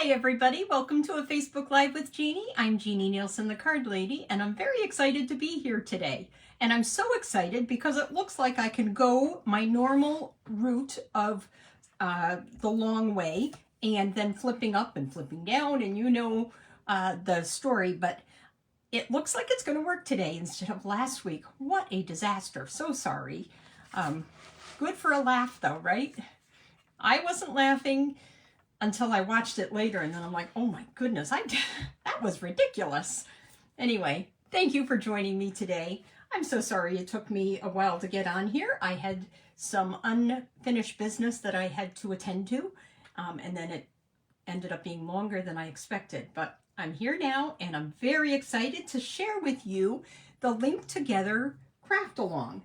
Hi everybody, welcome to a Facebook Live with Jeannie. I'm Jeannie Nielsen, the card lady, and I'm very excited to be here today. And I'm so excited because it looks like I can go my normal route of the long way and then flipping up and flipping down, and you know the story, but it looks like it's going to work today instead of last week. What a disaster. So sorry. Good for a laugh though, right? I wasn't laughing until I watched it later, and then I'm like, oh my goodness, that was ridiculous. Anyway, thank you for joining me today. I'm so sorry it took me a while to get on here. I had some unfinished business that I had to attend to, and then it ended up being longer than I expected. But I'm here now, and I'm very excited to share with you the Link Together CraftAlong.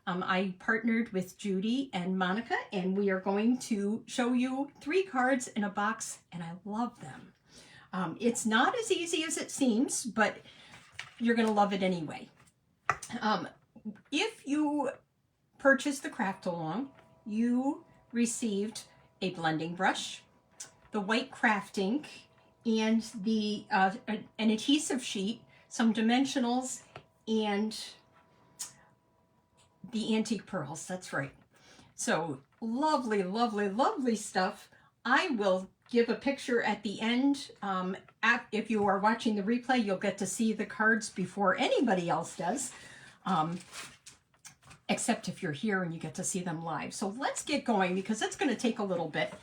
I partnered with Judy and Monica, and we are going to show you 3 cards in a box, and I love them. It's not as easy as it seems, but you're going to love it anyway. If you purchased the CraftAlong, you received a blending brush, the white craft ink, and an adhesive sheet, some dimensionals, and the antique pearls. That's right. So lovely, lovely, lovely stuff. I will give a picture at the end. If you are watching the replay, you'll get to see the cards before anybody else does, except if you're here and you get to see them live. So let's get going because it's going to take a little bit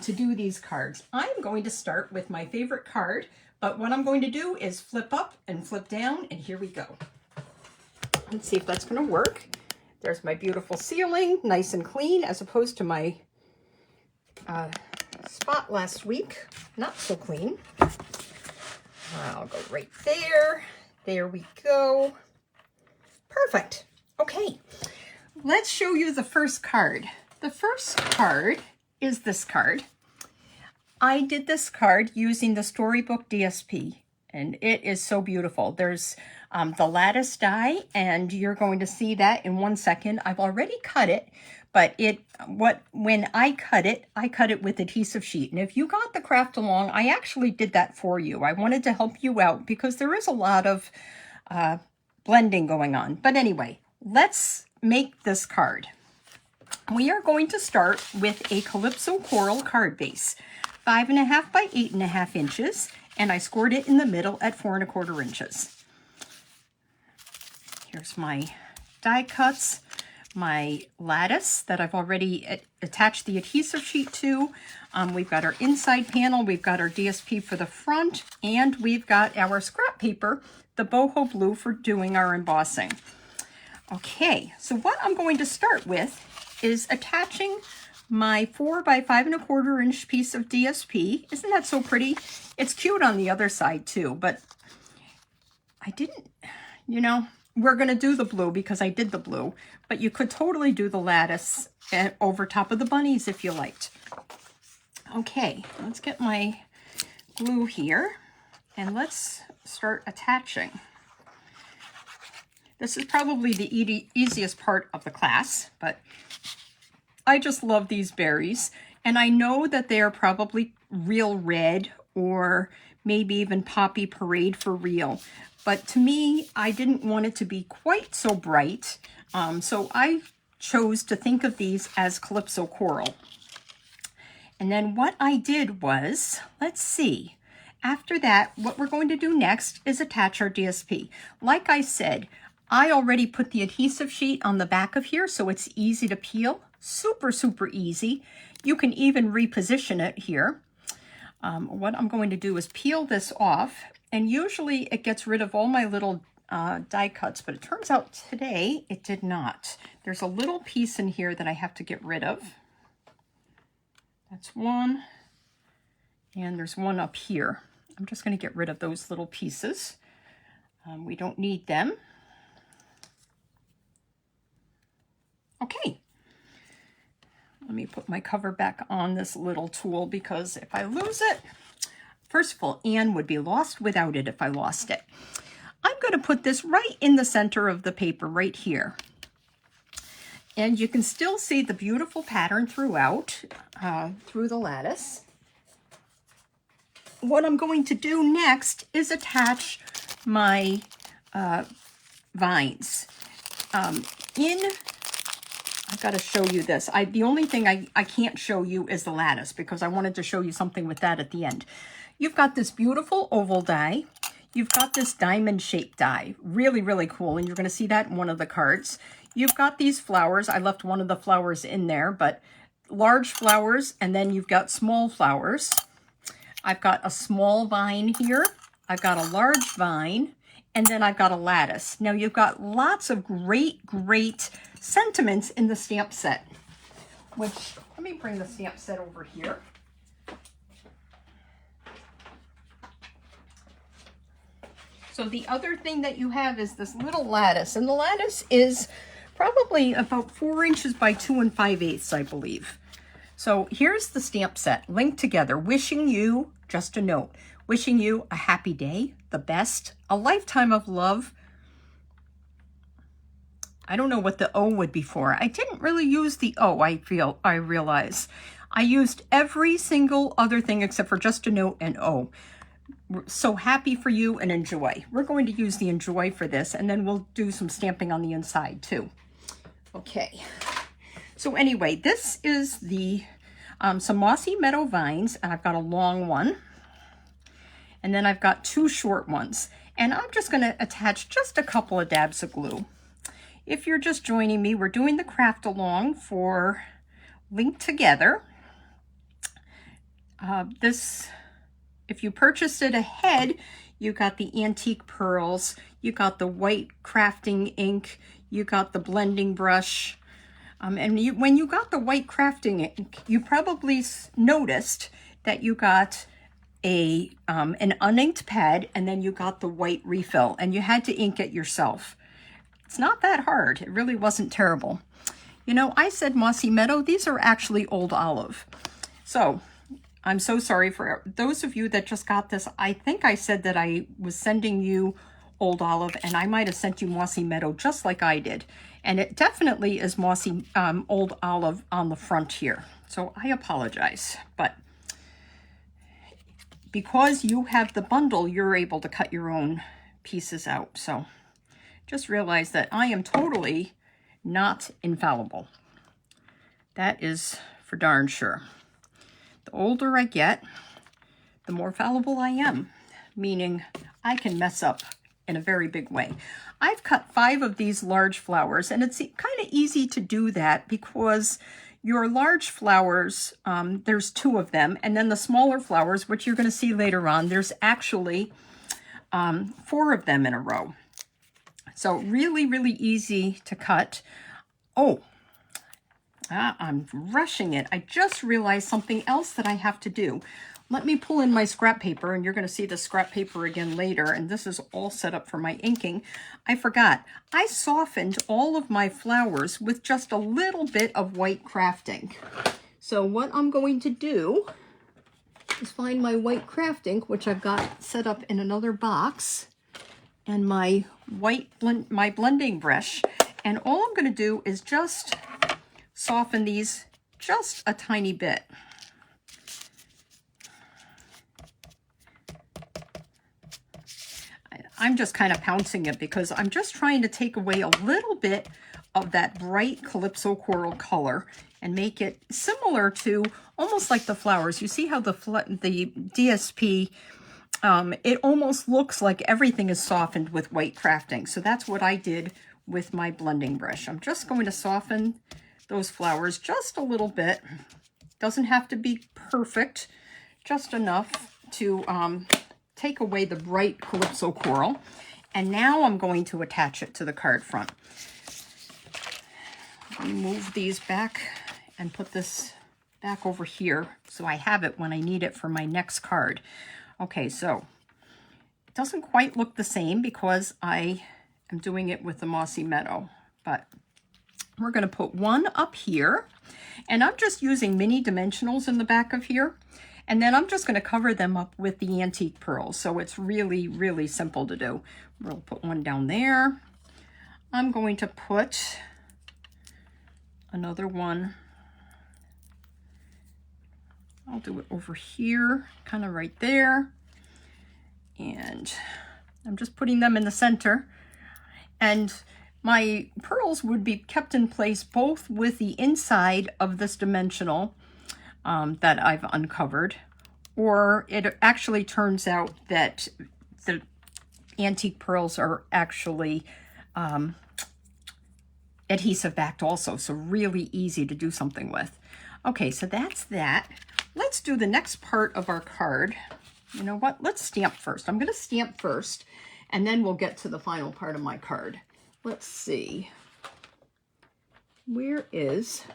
to do these cards. I'm going to start with my favorite card, but what I'm going to do is flip up and flip down, and here we go. Let's see if that's going to work. There's my beautiful ceiling, nice and clean, as opposed to my spot last week. Not so clean. I'll go right there. There we go. Perfect. Okay, let's show you the first card. The first card is this card. I did this card using the Storybook DSP, and it is so beautiful. There's the lattice die, and you're going to see that in 1 second. I've already cut it, but when I cut it with adhesive sheet. And if you got the CraftAlong, I actually did that for you. I wanted to help you out because there is a lot of blending going on. But anyway, let's make this card. We are going to start with a Calypso Coral card base, 5.5 by 8.5 inches, and I scored it in the middle at 4 1/4 inches. Here's my die cuts, my lattice that I've already attached the adhesive sheet to. We've got our inside panel, we've got our DSP for the front, and we've got our scrap paper, the boho blue, for doing our embossing. Okay, so what I'm going to start with is attaching my 4 by 5 1/4 inch piece of DSP. Isn't that so pretty? It's cute on the other side too, but I didn't, we're going to do the blue because I did the blue, but you could totally do the lattice over top of the bunnies if you liked. Okay, let's get my glue here and let's start attaching. This is probably the easiest part of the class, but I just love these berries, and I know that they are probably real red or maybe even Poppy Parade for real. But to me, I didn't want it to be quite so bright, so I chose to think of these as Calypso Coral. And then what I did was, let's see, after that, what we're going to do next is attach our DSP. Like I said, I already put the adhesive sheet on the back of here, so it's easy to peel. Super, super easy. You can even reposition it here. What I'm going to do is peel this off, and usually it gets rid of all my little die cuts, but it turns out today it did not. There's a little piece in here that I have to get rid of. That's one, and there's one up here. I'm just going to get rid of those little pieces. We don't need them. Okay. Let me put my cover back on this little tool because if I lose it, first of all, Anne would be lost without it if I lost it. I'm going to put this right in the center of the paper right here. And you can still see the beautiful pattern throughout, through the lattice. what I'm going to do next is attach my vines. I've got to show you this. The only thing I can't show you is the lattice, because I wanted to show you something with that at the end. You've got this beautiful oval die. You've got this diamond shaped die. Really, really cool. And you're going to see that in one of the cards. You've got these flowers. I left one of the flowers in there, but large flowers, and then you've got small flowers. I've got a small vine here. I've got a large vine, and then I've got a lattice. Now you've got lots of great, great sentiments in the stamp set, which, let me bring the stamp set over here. So the other thing that you have is this little lattice, and the lattice is probably about 4 inches by 2 5/8, I believe. So here's the stamp set linked together, wishing you, just a note, wishing you a happy day, the best, a lifetime of love. I don't know what the O would be for. I didn't really use the O, I realize. I used every single other thing except for just a note and O. We're so happy for you, and enjoy. We're going to use the enjoy for this, and then we'll do some stamping on the inside too. Okay. So anyway, this is the some mossy meadow vines, and I've got a long one, and then I've got 2 short ones, and I'm just going to attach just a couple of dabs of glue. If you're just joining me, we're doing the CraftAlong for Linked Together. If you purchased it ahead, you got the antique pearls, you got the white crafting ink, you got the blending brush. When you got the white crafting ink, you probably noticed that you got an uninked pad, and then you got the white refill, and you had to ink it yourself. It's not that hard. It really wasn't terrible. You know, I said mossy meadow. These are actually old olive. So I'm so sorry for those of you that just got this. I think I said that I was sending you old olive, and I might have sent you mossy meadow just like I did. And it definitely is mossy old olive on the front here. So I apologize. But because you have the bundle, you're able to cut your own pieces out. So just realize that I am totally not infallible. That is for darn sure. The older I get, the more fallible I am, meaning I can mess up in a very big way. I've cut 5 of these large flowers, and it's kind of easy to do that because your large flowers, there's 2 of them, and then the smaller flowers, which you're going to see later on, there's actually 4 of them in a row. So really, really easy to cut. Oh, I'm rushing it. I just realized something else that I have to do. Let me pull in my scrap paper, and you're going to see the scrap paper again later, and this is all set up for my inking. I forgot. I softened all of my flowers with just a little bit of white crafting. So what I'm going to do is find my white craft ink, which I've got set up in another box, and my my blending brush, and all I'm going to do is just soften these just a tiny bit. I'm just kind of pouncing it because I'm just trying to take away a little bit of that bright Calypso coral color and make it similar to almost like the flowers. You see how the DSP, it almost looks like everything is softened with white crafting. So that's what I did with my blending brush. I'm just going to soften those flowers just a little bit. Doesn't have to be perfect, just enough to take away the bright Calypso coral. And now I'm going to attach it to the card front. Move these back and put this back over here so I have it when I need it for my next card. Okay, so it doesn't quite look the same because I am doing it with the mossy meadow, but we're going to put one up here, and I'm just using mini dimensionals in the back of here. And then I'm just going to cover them up with the antique pearls. So it's really, really simple to do. We'll put one down there. I'm going to put another one I'll do it over here, kind of right there. And I'm just putting them in the center. And my pearls would be kept in place both with the inside of this dimensional that I've uncovered, or it actually turns out that the antique pearls are actually adhesive backed also, so really easy to do something with. Okay, so that's that. Let's do the next part of our card. You know what? Let's stamp first. I'm going to stamp first, and then we'll get to the final part of my card. Let's see. Where is...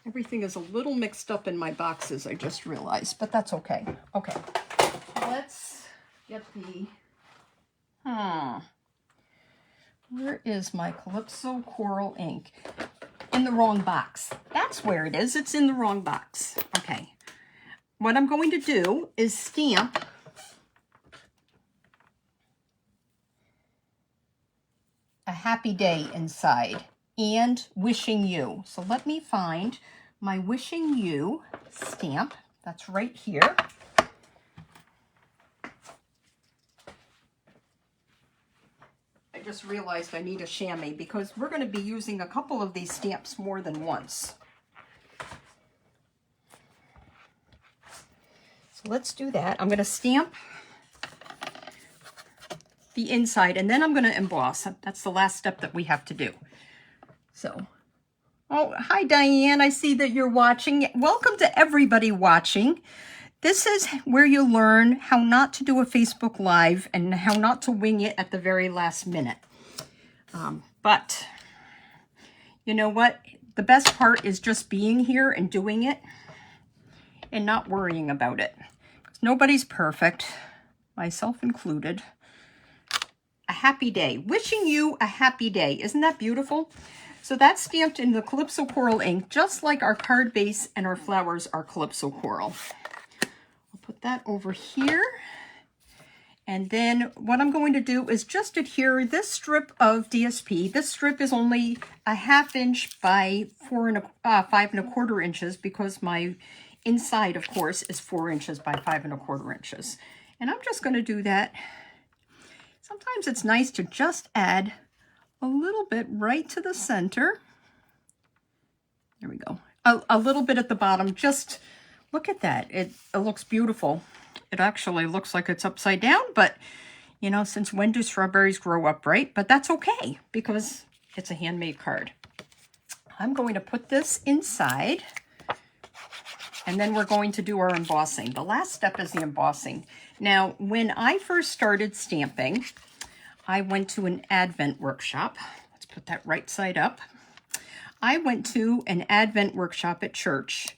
Everything is a little mixed up in my boxes, I just realized, but that's okay. Okay, let's get the... Where is my Calypso Coral ink? In the wrong box. That's where it is. It's in the wrong box. Okay. What I'm going to do is stamp a happy day inside and wishing you. So let me find my wishing you stamp. That's right here. I just realized I need a chamois because we're going to be using a couple of these stamps more than once. So let's do that. I'm going to stamp the inside, and then I'm going to emboss. That's the last step that we have to do. So, oh, hi Diane, I see that you're watching. Welcome to everybody watching. This is where you learn how not to do a Facebook Live and how not to wing it at the very last minute. But you know what? The best part is just being here and doing it and not worrying about it. Nobody's perfect, myself included. A happy day. Wishing you a happy day. Isn't that beautiful? So that's stamped in the Calypso Coral ink, just like our card base and our flowers are Calypso Coral. I'll put that over here. And then what I'm going to do is just adhere this strip of DSP. This strip is only a 1/2 inch by 5 1/4 inches because my inside, of course, is 4 inches by 5 1/4 inches. And I'm just going to do that. Sometimes it's nice to just add a little bit right to the center. There we go. A little bit at the bottom. Just look at that. It looks beautiful. It actually looks like it's upside down, but you know, since when do strawberries grow up, right? But that's okay because it's a handmade card. I'm going to put this inside, and then we're going to do our embossing. The last step is the embossing. Now, when I first started stamping, I went to an Advent workshop. Let's put that right side up. I went to an Advent workshop at church,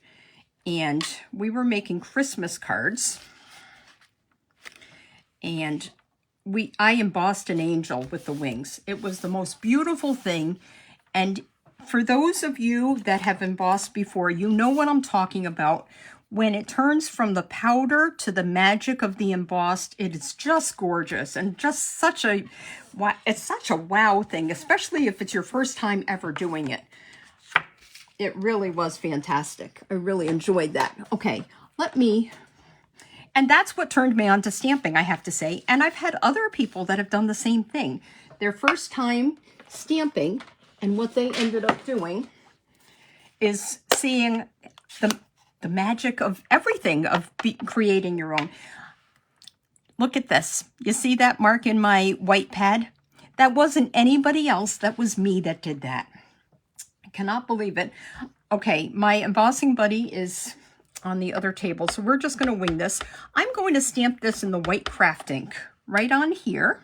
and we were making Christmas cards. And I embossed an angel with the wings. It was the most beautiful thing. And for those of you that have embossed before, you know what I'm talking about. When it turns from the powder to the magic of the embossed, it is just gorgeous and just such a wow thing, especially if it's your first time ever doing it. It really was fantastic. I really enjoyed that. Okay, and that's what turned me on to stamping, I have to say. And I've had other people that have done the same thing. Their first time stamping, and what they ended up doing is seeing the magic of everything, of creating your own. Look at this. You see that mark in my white pad? That wasn't anybody else. That was me that did that. I cannot believe it. Okay, my embossing buddy is on the other table, so we're just going to wing this. I'm going to stamp this in the white craft ink right on here.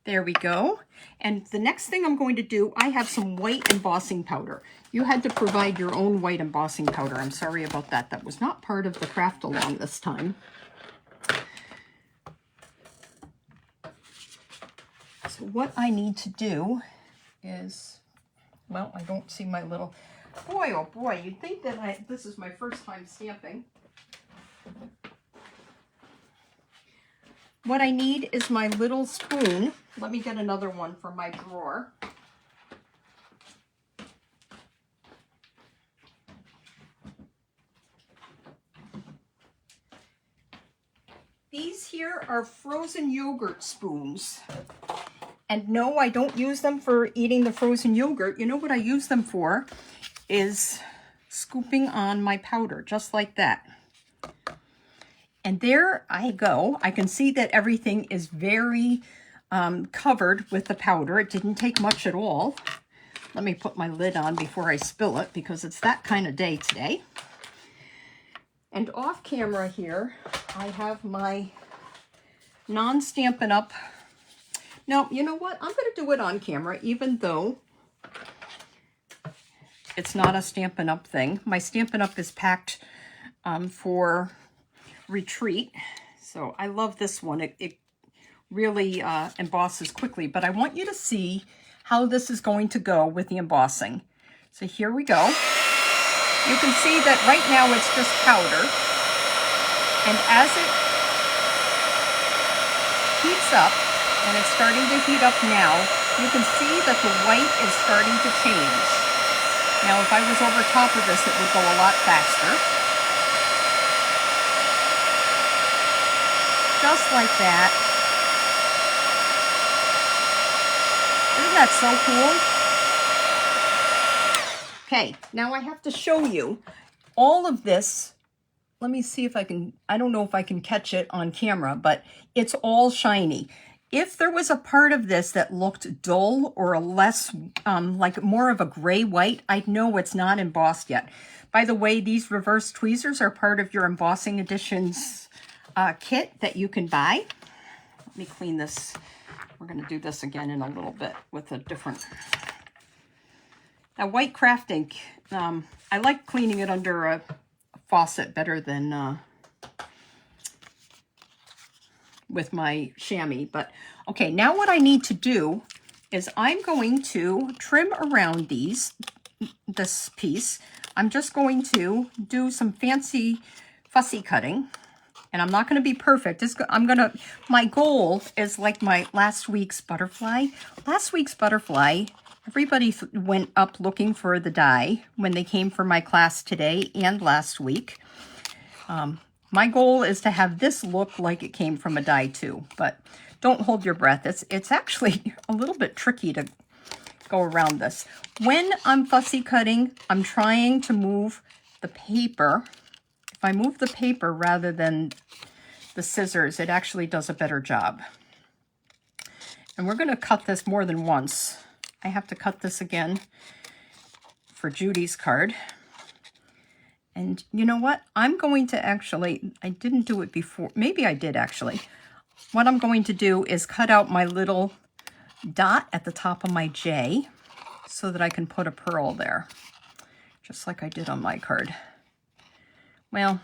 There we go. And the next thing I'm going to do, I have some white embossing powder. You had to provide your own white embossing powder. I'm sorry about that. That was not part of the CraftAlong this time. So what I need to do is, well, I don't see my little... Boy, oh boy, you'd think that this is my first time stamping. What I need is my little spoon. Let me get another one from my drawer. These here are frozen yogurt spoons. And no, I don't use them for eating the frozen yogurt. You know what I use them for is scooping on my powder, just like that. And there I go. I can see that everything is very covered with the powder. It didn't take much at all. Let me put my lid on before I spill it because it's that kind of day today. And off camera here, I have my non-Stampin' Up. Now, you know what? I'm going to do it on camera, even though it's not a Stampin' Up thing. My Stampin' Up is packed for retreat. So I love this one. It really embosses quickly, but I want you to see how this is going to go with the embossing. So here we go. You can see that right now it's just powder. And as it heats up, and it's starting to heat up now, you can see that the white is starting to change. Now, if I was over top of this, it would go a lot faster. Just like that. Isn't that so cool? Okay, now I have to show you all of this. Let me see if I can, I don't know if I can catch it on camera, but it's all shiny. If there was a part of this that looked dull or a less, like more of a gray-white, I'd know it's not embossed yet. By the way, these reverse tweezers are part of your Embossing Editions kit that you can buy. Let me clean this. We're going to do this again in a little bit with a different... Now, white craft ink, I like cleaning it under a faucet better than... with my chamois. But okay, now what I need to do is I'm going to trim around this piece. I'm just going to do some fancy fussy cutting, and I'm not going to be perfect. My goal is like my last week's butterfly. Last week's butterfly, everybody went up looking for the die when they came for my class today and last week. My goal is to have this look like it came from a die too, but don't hold your breath. It's actually a little bit tricky to go around this. When I'm fussy cutting, I'm trying to move the paper. If I move the paper rather than the scissors, it actually does a better job. And we're going to cut this more than once. I have to cut this again for Judy's card. And you know what? I'm going to actually, I didn't do it before. Maybe I did actually. What I'm going to do is cut out my little dot at the top of my J so that I can put a pearl there, just like I did on my card. Well,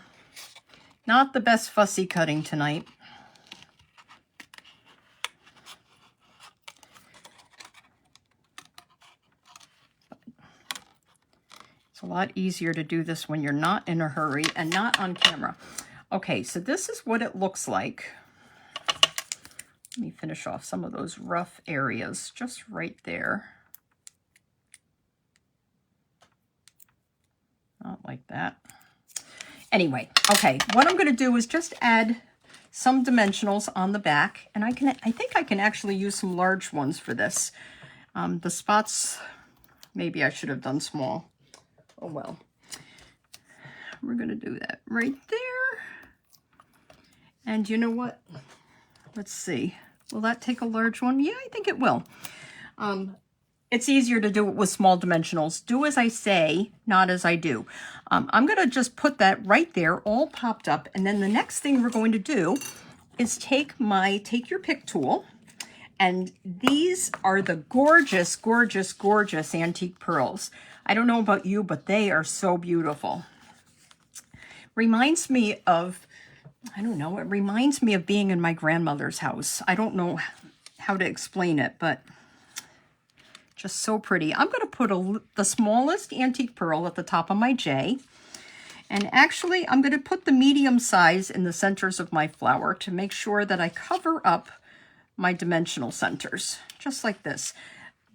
not the best fussy cutting tonight. It's a lot easier to do this when you're not in a hurry and not on camera. Okay, so this is what it looks like. Let me finish off some of those rough areas just right there. Not like that. Anyway, okay, what I'm going to do is just add some dimensionals on the back, and I think I can actually use some large ones for this. The spots, maybe I should have done small. Oh well. We're going to do that right there. And you know what? Let's see. Will that take a large one? Yeah, I think it will. It's easier to do it with small dimensionals. Do as I say, not as I do. I'm going to just put that right there, all popped up. And then the next thing we're going to do is take your pick tool. And these are the gorgeous, gorgeous, gorgeous antique pearls. I don't know about you, but they are so beautiful. Reminds me of, I don't know, it reminds me of being in my grandmother's house. I don't know how to explain it, but just so pretty. I'm going to put the smallest antique pearl at the top of my J. And actually, I'm going to put the medium size in the centers of my flower to make sure that I cover up my dimensional centers, just like this.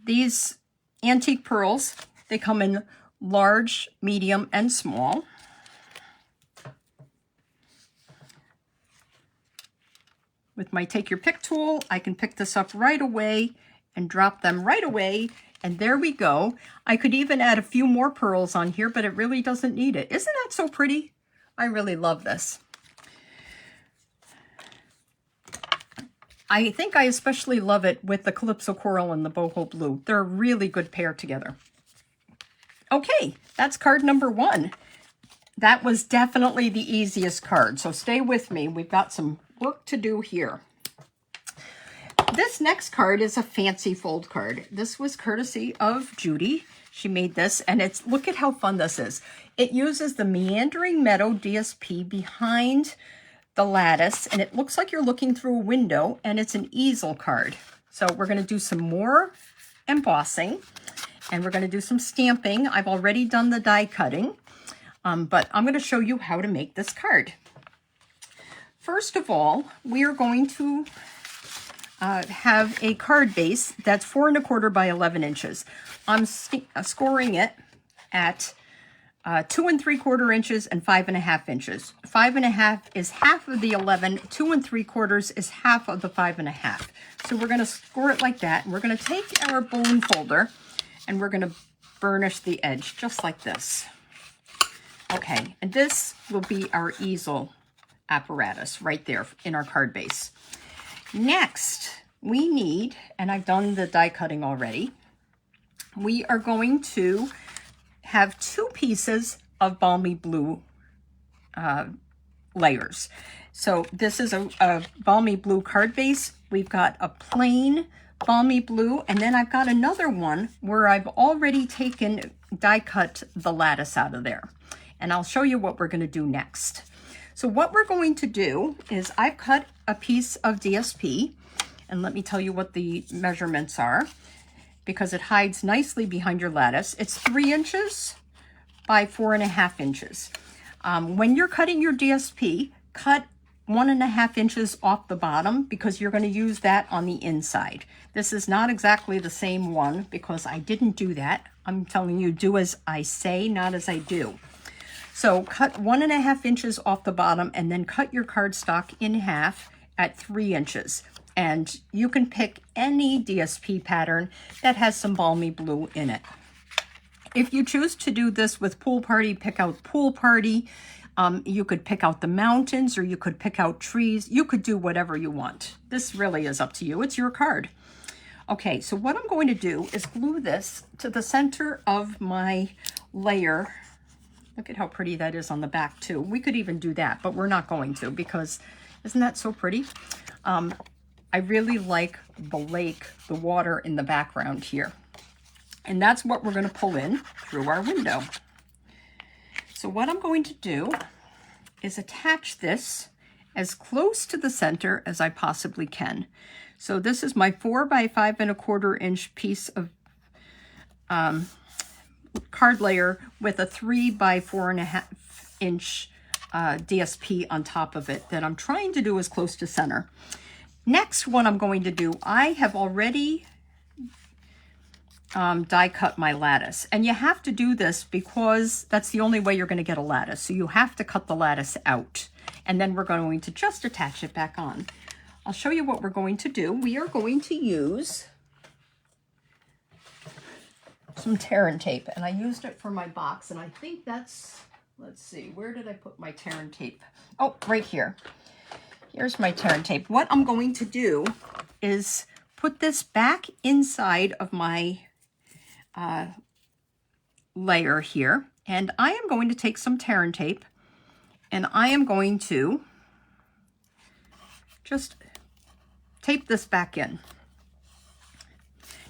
These antique pearls, they come in large, medium, and small. with my take your pick tool, I can pick this up right away and drop them right away. And there we go. I could even add a few more pearls on here, but it really doesn't need it. Isn't that so pretty? I really love this. I think I especially love it with the Calypso Coral and the Boho Blue. They're a really good pair together. Okay, that's card number 1. That was definitely the easiest card, so stay with me. We've got some work to do here. This next card is a fancy fold card. This was courtesy of Judy. She made this, and look at how fun this is. It uses the Meandering Meadow DSP behind the lattice, and it looks like you're looking through a window, and it's an easel card. So we're going to do some more embossing, and we're going to do some stamping. I've already done the die cutting, but I'm going to show you how to make this card. First of all, we are going to have a card base that's 4 1/4 by 11 inches. I'm scoring it at 2 3/4 inches and 5 1/2 inches. 5 1/2 is half of the 11. 2 3/4 is half of the 5 1/2. So we're going to score it like that. And we're going to take our balloon folder and we're going to burnish the edge just like this. Okay, and this will be our easel apparatus right there in our card base. Next, we need, and I've done the die cutting already, we are going to have 2 pieces of balmy blue layers. So this is a balmy blue card base. We've got a plain balmy blue, and then I've got another one where I've already taken die cut the lattice out of there. And I'll show you what we're going to do next. So what we're going to do is I've cut a piece of DSP, and let me tell you what the measurements are, because it hides nicely behind your lattice. It's 3 inches by 4 1/2 inches. When you're cutting your DSP, cut 1 1/2 inches off the bottom because you're going to use that on the inside. This is not exactly the same one because I didn't do that. I'm telling you, do as I say, not as I do. So cut 1 1/2 inches off the bottom and then cut your cardstock in half at 3 inches. And you can pick any DSP pattern that has some balmy blue in it. If you choose to do this with Pool Party, pick out Pool Party. You could pick out the mountains or you could pick out trees. You could do whatever you want. This really is up to you. It's your card. Okay, so what I'm going to do is glue this to the center of my layer. Look at how pretty that is on the back too. We could even do that, but we're not going to because isn't that so pretty? I really like the lake, the water in the background here. And that's what we're going to pull in through our window. So what I'm going to do is attach this as close to the center as I possibly can. So this is my 4 by 5 1/4 inch piece of card layer with a 3 by 4 1/2 inch DSP on top of it that I'm trying to do as close to center. Next, what I'm going to do, I have already die cut my lattice, and you have to do this because that's the only way you're going to get a lattice. So you have to cut the lattice out, and then we're going to just attach it back on. I'll show you what we're going to do. We are going to use some tear and tape, and I used it for my box, and I think that's, let's see, where did I put my tear and tape? Oh, right here. Here's my tear and tape. What I'm going to do is put this back inside of my layer here, and I am going to take some tear and tape, and I am going to just tape this back in.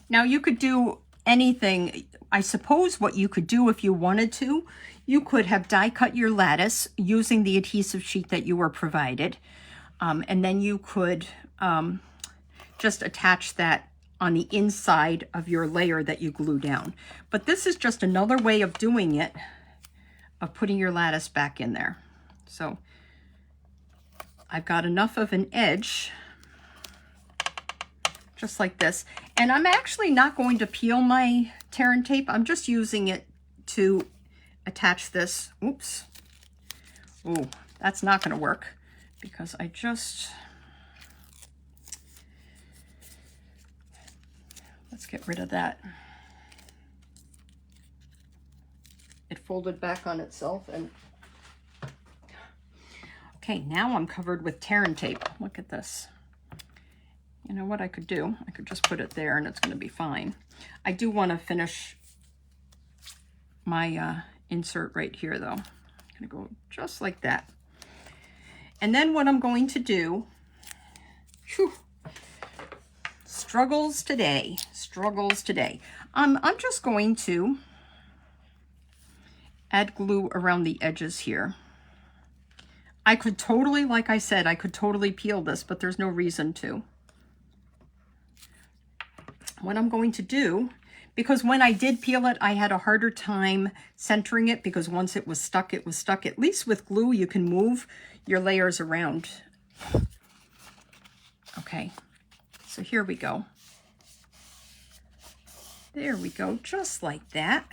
Now you could do anything. I suppose what you could do if you wanted to, you could have die cut your lattice using the adhesive sheet that you were provided, and then you could just attach that on the inside of your layer that you glue down. But this is just another way of doing it, of putting your lattice back in there. So I've got enough of an edge, just like this. And I'm actually not going to peel my tear and tape. I'm just using it to attach this. Oops. Oh, that's not going to work because I just Let's get rid of that. It folded back on itself and okay, now I'm covered with tear tape. Look at this. You know what I could do? I could just put it there and it's going to be fine. I do want to finish my insert right here though. I'm going to go just like that. And then what I'm going to do, whew, struggles today. I'm just going to add glue around the edges here. I could totally, like I said, I could totally peel this, but there's no reason to. What I'm going to do, because when I did peel it, I had a harder time centering it because once it was stuck, it was stuck. At least with glue, you can move your layers around. Okay, so here we go. There we go, just like that.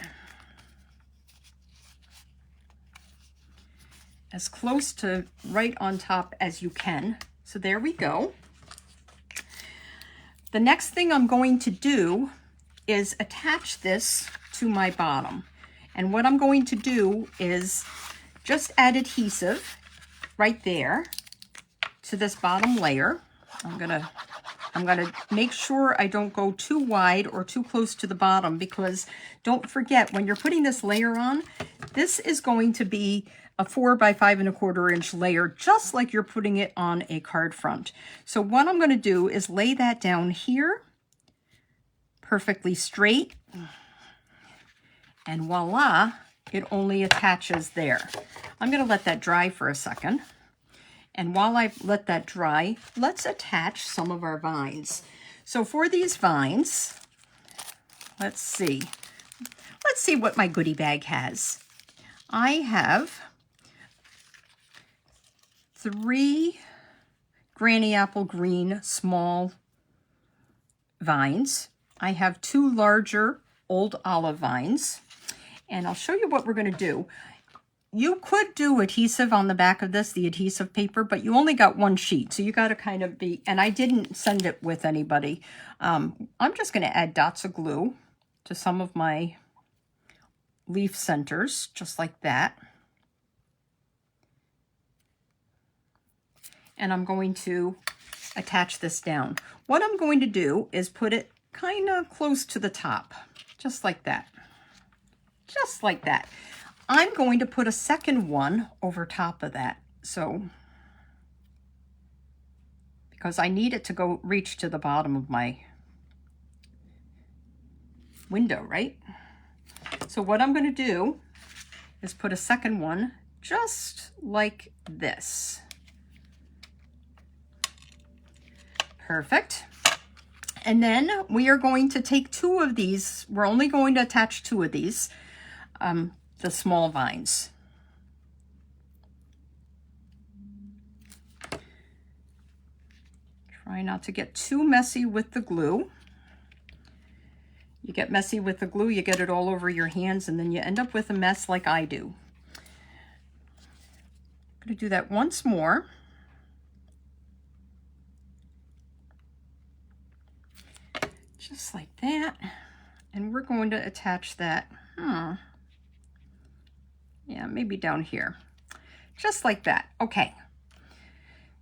As close to right on top as you can. So there we go. The next thing I'm going to do is attach this to my bottom. And what I'm going to do is just add adhesive right there to this bottom layer. I'm gonna make sure I don't go too wide or too close to the bottom, because don't forget, when you're putting this layer on, this is going to be a 4 by 5¼ inch layer, just like you're putting it on a card front. So what I'm going to do is lay that down here, perfectly straight, and voila, it only attaches there. I'm going to let that dry for a second. And while I let that dry, let's attach some of our vines. So for these vines, let's see what my goodie bag has. I have 3 Granny Apple Green small vines. I have 2 larger Old Olive vines. And I'll show you what we're going to do. You could do adhesive on the back of this, the adhesive paper, but you only got 1 sheet. So you got to kind of be, and I didn't send it with anybody. I'm just going to add dots of glue to some of my leaf centers, just like that. And I'm going to attach this down. What I'm going to do is put it kind of close to the top, just like that. Just like that. I'm going to put a second one over top of that. So, because I need it to reach to the bottom of my window, right? So what I'm going to do is put a second one just like this. Perfect. And then we are going to take 2 of these. We're only going to attach 2 of these, the small vines. Try not to get too messy with the glue. You get messy with the glue, you get it all over your hands, and then you end up with a mess like I do. I'm going to do that once more. Just like that. And we're going to attach that, yeah, maybe down here. Just like that. Okay.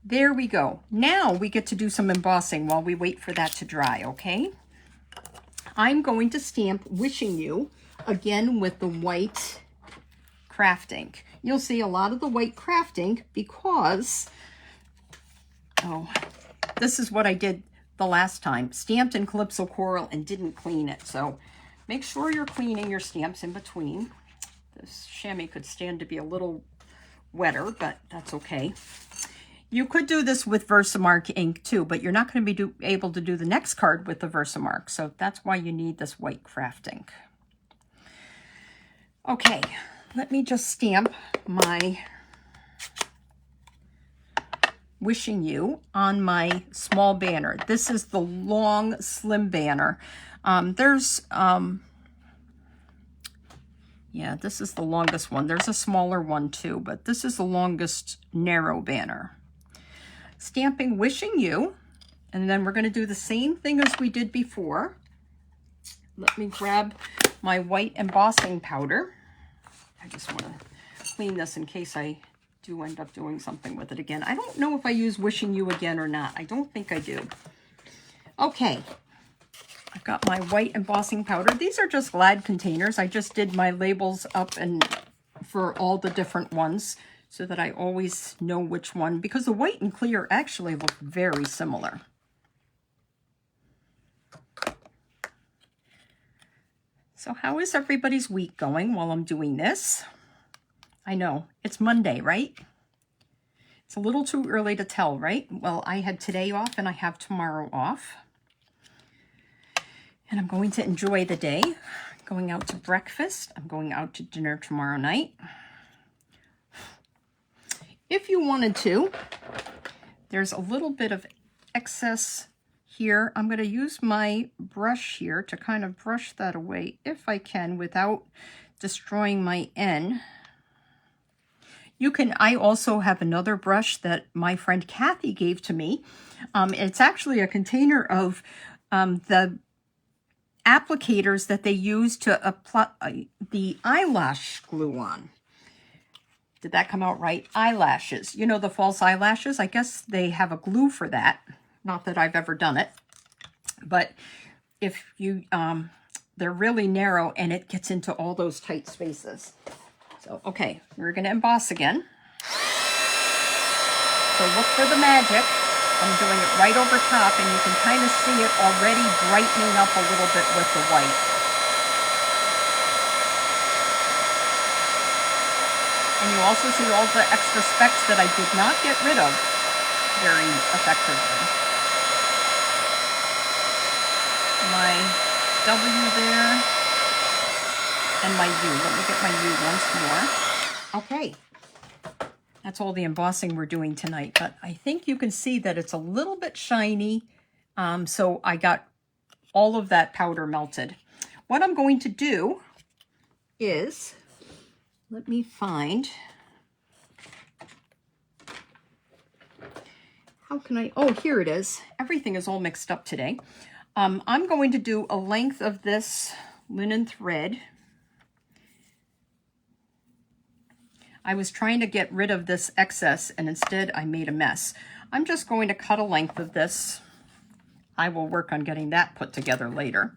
There we go. Now we get to do some embossing while we wait for that to dry, okay? I'm going to stamp Wishing You again with the white craft ink. You'll see a lot of the white craft ink because, this is what I did the last time. Stamped in Calypso Coral and didn't clean it. So make sure you're cleaning your stamps in between. This chamois could stand to be a little wetter, but that's okay. You could do this with Versamark ink too, but you're not going to be able to do the next card with the Versamark. So that's why you need this white craft ink. Okay, let me just stamp my Wishing You on my small banner. This is the long, slim banner. Yeah, this is the longest one. There's a smaller one too, but this is the longest narrow banner. Stamping Wishing You, and then we're going to do the same thing as we did before. let me grab my white embossing powder. I just want to clean this in case I do end up doing something with it again. I don't know if I use Wishing You again or not. I don't think I do. Okay, I've got my white embossing powder. These are just Glad containers. I just did my labels up and for all the different ones so that I always know which one, because the white and clear actually look very similar. So how is everybody's week going while I'm doing this? I know, it's Monday, right? It's a little too early to tell, right? Well, I had today off and I have tomorrow off. And I'm going to enjoy the day. Going out to breakfast. I'm going out to dinner tomorrow night. If you wanted to, there's a little bit of excess here. I'm going to use my brush here to kind of brush that away if I can without destroying my N. You can, I also have another brush that my friend Kathy gave to me. It's actually a container of the applicators that they use to apply the eyelash glue on. Did that come out right? Eyelashes. You know, the false eyelashes? I guess they have a glue for that. Not that I've ever done it. But if you, they're really narrow and it gets into all those tight spaces. So, okay, we're going to emboss again. So look for the magic. I'm doing it right over top and you can kind of see it already brightening up a little bit with the white. And you also see all the extra specks that I did not get rid of very effectively. My W there and my U. Let me get my U once more. Okay. That's all the embossing we're doing tonight, but I think you can see that it's a little bit shiny. So I got all of that powder melted. What I'm going to do is, let me find, how can I, oh, here it is. Everything is all mixed up today. I'm going to do a length of this linen thread. I was trying to get rid of this excess and instead I made a mess. I'm just going to cut a length of this. I will work on getting that put together later.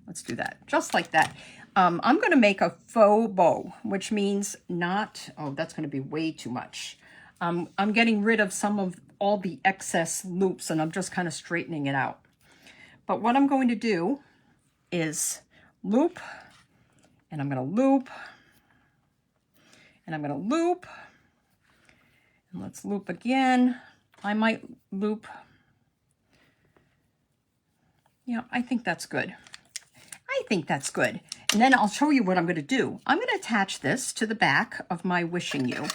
Let's do that, just like that. I'm going to make a faux bow, which means not, oh, that's going to be way too much. I'm getting rid of some of all the excess loops and I'm just kind of straightening it out. But what I'm going to do is loop, and I'm going to loop, and I'm going to loop, and let's loop again. I might loop. Yeah, I think that's good. I think that's good. And then I'll show you what I'm going to do. I'm going to attach this to the back of my Wishing You,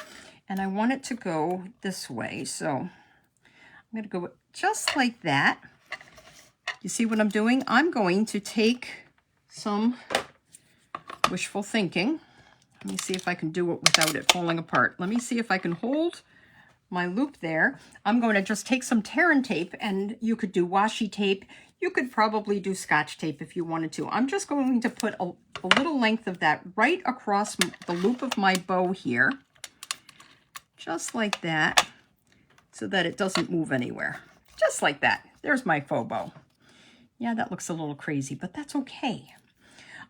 and I want it to go this way. So I'm going to go just like that. You see what I'm doing? I'm going to take some wishful thinking. Let me see if I can do it without it falling apart. Let me see if I can hold my loop there. I'm going to just take some tear and tape, and you could do washi tape. You could probably do Scotch tape if you wanted to. I'm just going to put a little length of that right across the loop of my bow here. Just like that, so that it doesn't move anywhere. Just like that. There's my faux bow. Yeah, that looks a little crazy, but that's okay.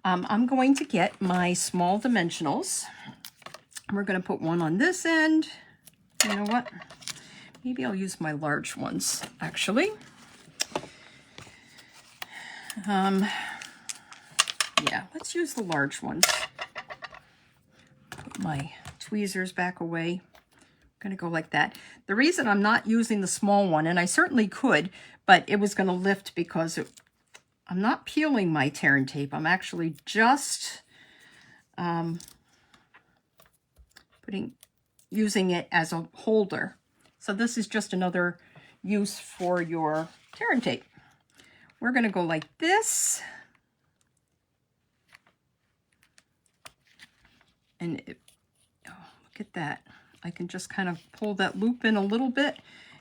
I'm going to get my small dimensionals. We're going to put one on this end. You know what? Maybe I'll use my large ones, actually. Yeah, let's use the large ones. Put my tweezers back away. I'm going to go like that. The reason I'm not using the small one, and I certainly could, but it was going to lift because I'm not peeling my tear and tape. I'm actually just using it as a holder. So this is just another use for your tear and tape. We're going to go like this. And oh, look at that. I can just kind of pull that loop in a little bit,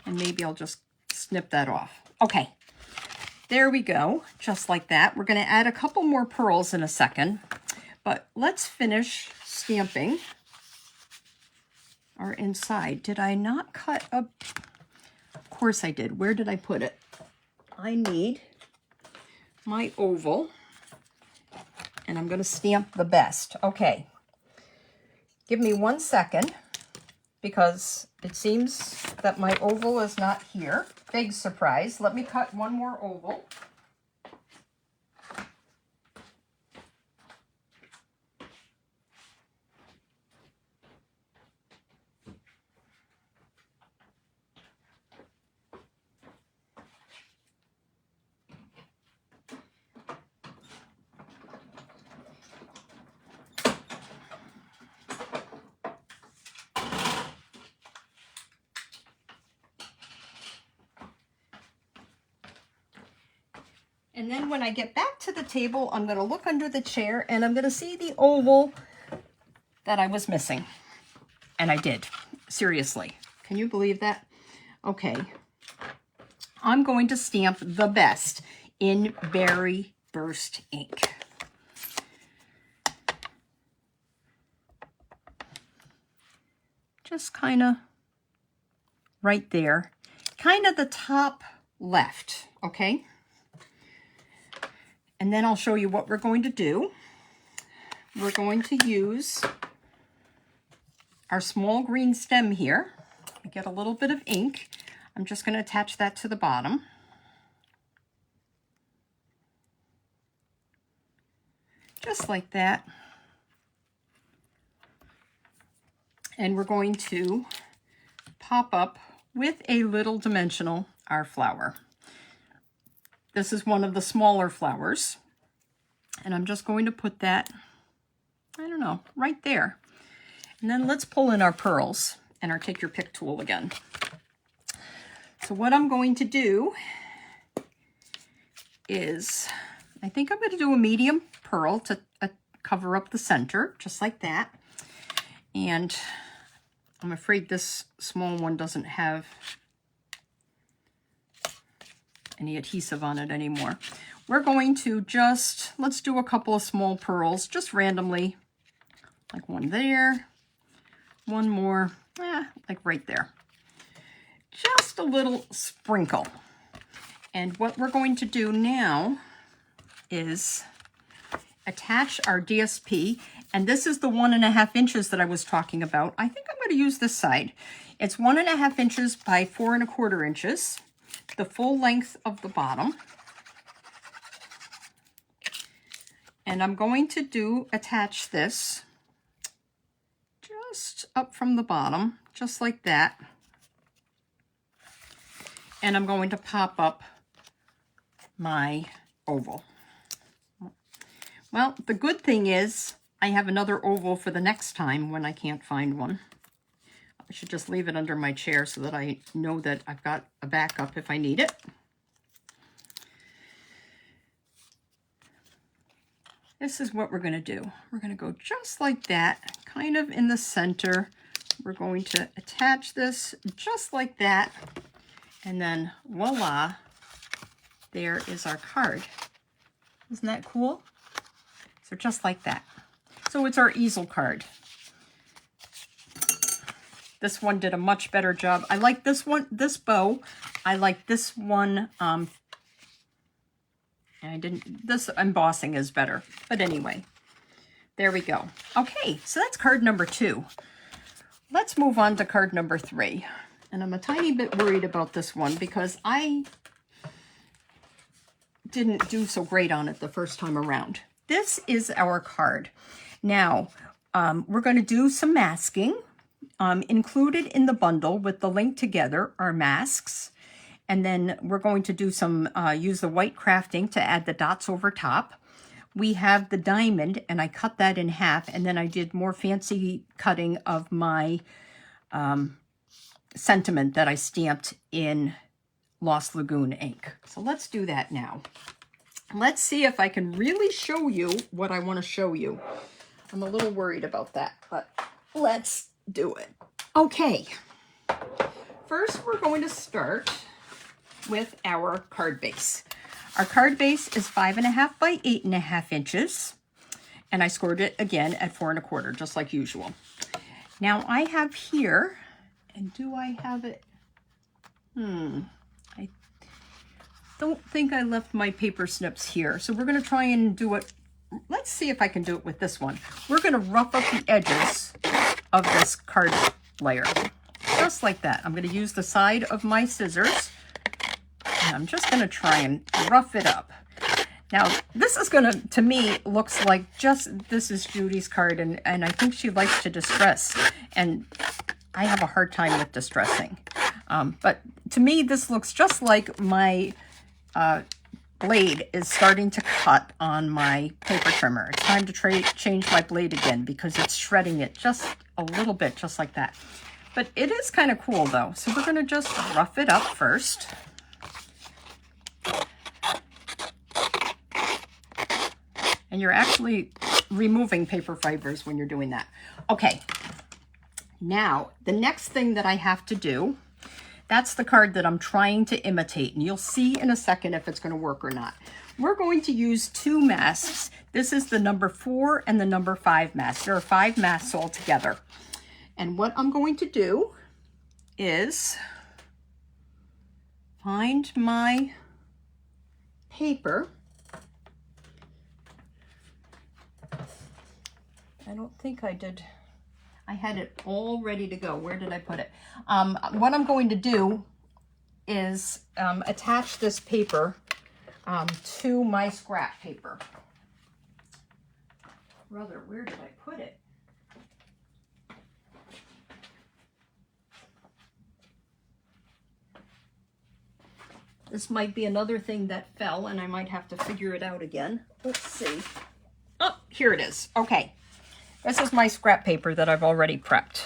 and maybe I'll just snip that off. Okay. there we go, just like that. We're going to add a couple more pearls in a second, but let's finish stamping our inside. Did I not cut a... Of course I did. Where did I put it? I need my oval, and I'm going to stamp the best. Okay, give me 1 second, because it seems that my oval is not here. Big surprise. Let me cut one more oval. And then when I get back to the table, I'm going to look under the chair and I'm going to see the oval that I was missing. And I did. Seriously. Can you believe that? Okay. I'm going to stamp the best in Berry Burst ink. Just kind of right there. Kind of the top left. Okay. And then I'll show you what we're going to do. We're going to use our small green stem here. Get a little bit of ink. I'm just going to attach that to the bottom. Just like that. And we're going to pop up with a little dimensional our flower. This is one of the smaller flowers, and I'm just going to put that, I don't know, right there. And then let's pull in our pearls and our take your pick tool again. So what I'm going to do is, I think I'm going to do a medium pearl to cover up the center, just like that. And I'm afraid this small one doesn't have any adhesive on it anymore. We're going to just, let's do a couple of small pearls, just randomly, like one there, one more, like right there. Just a little sprinkle. And what we're going to do now is attach our DSP, and this is the 1.5 inches that I was talking about. I think I'm going to use this side. It's 1.5 inches by 4.25 inches. The full length of the bottom. And I'm going to attach this just up from the bottom, just like that. And I'm going to pop up my oval. Well, the good thing is I have another oval for the next time when I can't find one. I should just leave it under my chair so that I know that I've got a backup if I need it. This is what we're going to do. We're going to go just like that, kind of in the center. We're going to attach this just like that. And then voila, there is our card. Isn't that cool? So just like that. So it's our easel card. This one did a much better job. I like this one, this bow. I like this one. This embossing is better. But anyway, there we go. Okay, so that's card number 2. Let's move on to card number 3. And I'm a tiny bit worried about this one because I didn't do so great on it the first time around. This is our card. Now, we're going to do some masking. Included in the bundle with the link together are masks. And then we're going to do some, use the white craft ink to add the dots over top. We have the diamond, and I cut that in half, and then I did more fancy cutting of my sentiment that I stamped in Lost Lagoon ink. So let's do that now. Let's see if I can really show you what I want to show you. I'm a little worried about that, but let's do it. Okay. First, we're going to start with our card base. Our card base is 5.5 by 8.5 inches. And I scored it again at 4 1/4, just like usual. Now I have here, and do I have it? I don't think I left my paper snips here. So we're gonna try and do it. Let's see if I can do it with this one. We're gonna rough up the edges of this card layer, just like that. I'm gonna use the side of my scissors, and I'm just gonna try and rough it up. Now, this is gonna, to me, looks like this is Judy's card, and I think she likes to distress, and I have a hard time with distressing. But to me, this looks just like my blade is starting to cut on my paper trimmer. It's time to change my blade again because it's shredding it just a little bit, just like that. But it is kind of cool though. So we're gonna just rough it up first. And you're actually removing paper fibers when you're doing that. Okay, now the next thing that I have to do, that's the card that I'm trying to imitate, and you'll see in a second if it's gonna work or not. We're going to use 2 masks. This is the number 4 and the number 5 mask. There are 5 masks all together. And what I'm going to do is find my paper. I don't think I did. I had it all ready to go. Where did I put it? What I'm going to do is attach this paper to my scrap paper. Brother, where did I put it? This might be another thing that fell, and I might have to figure it out again. Let's see. Oh, here it is. Okay. This is my scrap paper that I've already prepped.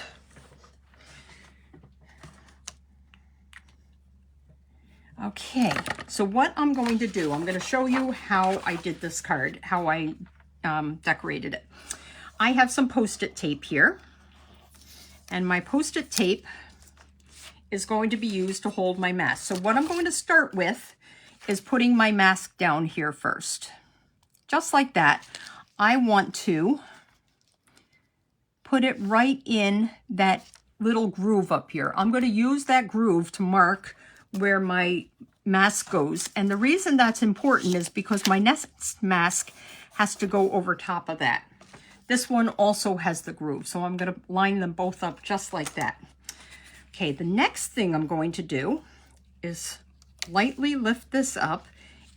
Okay, so what I'm going to do, I'm going to show you how I did this card, how I decorated it. I have some Post-it tape here, and my Post-it tape is going to be used to hold my mask. So what I'm going to start with is putting my mask down here first. Just like that. I want to put it right in that little groove up here. I'm going to use that groove to mark where my mask goes. And the reason that's important is because my next mask has to go over top of that. This one also has the groove, so I'm going to line them both up just like that. Okay, the next thing I'm going to do is lightly lift this up,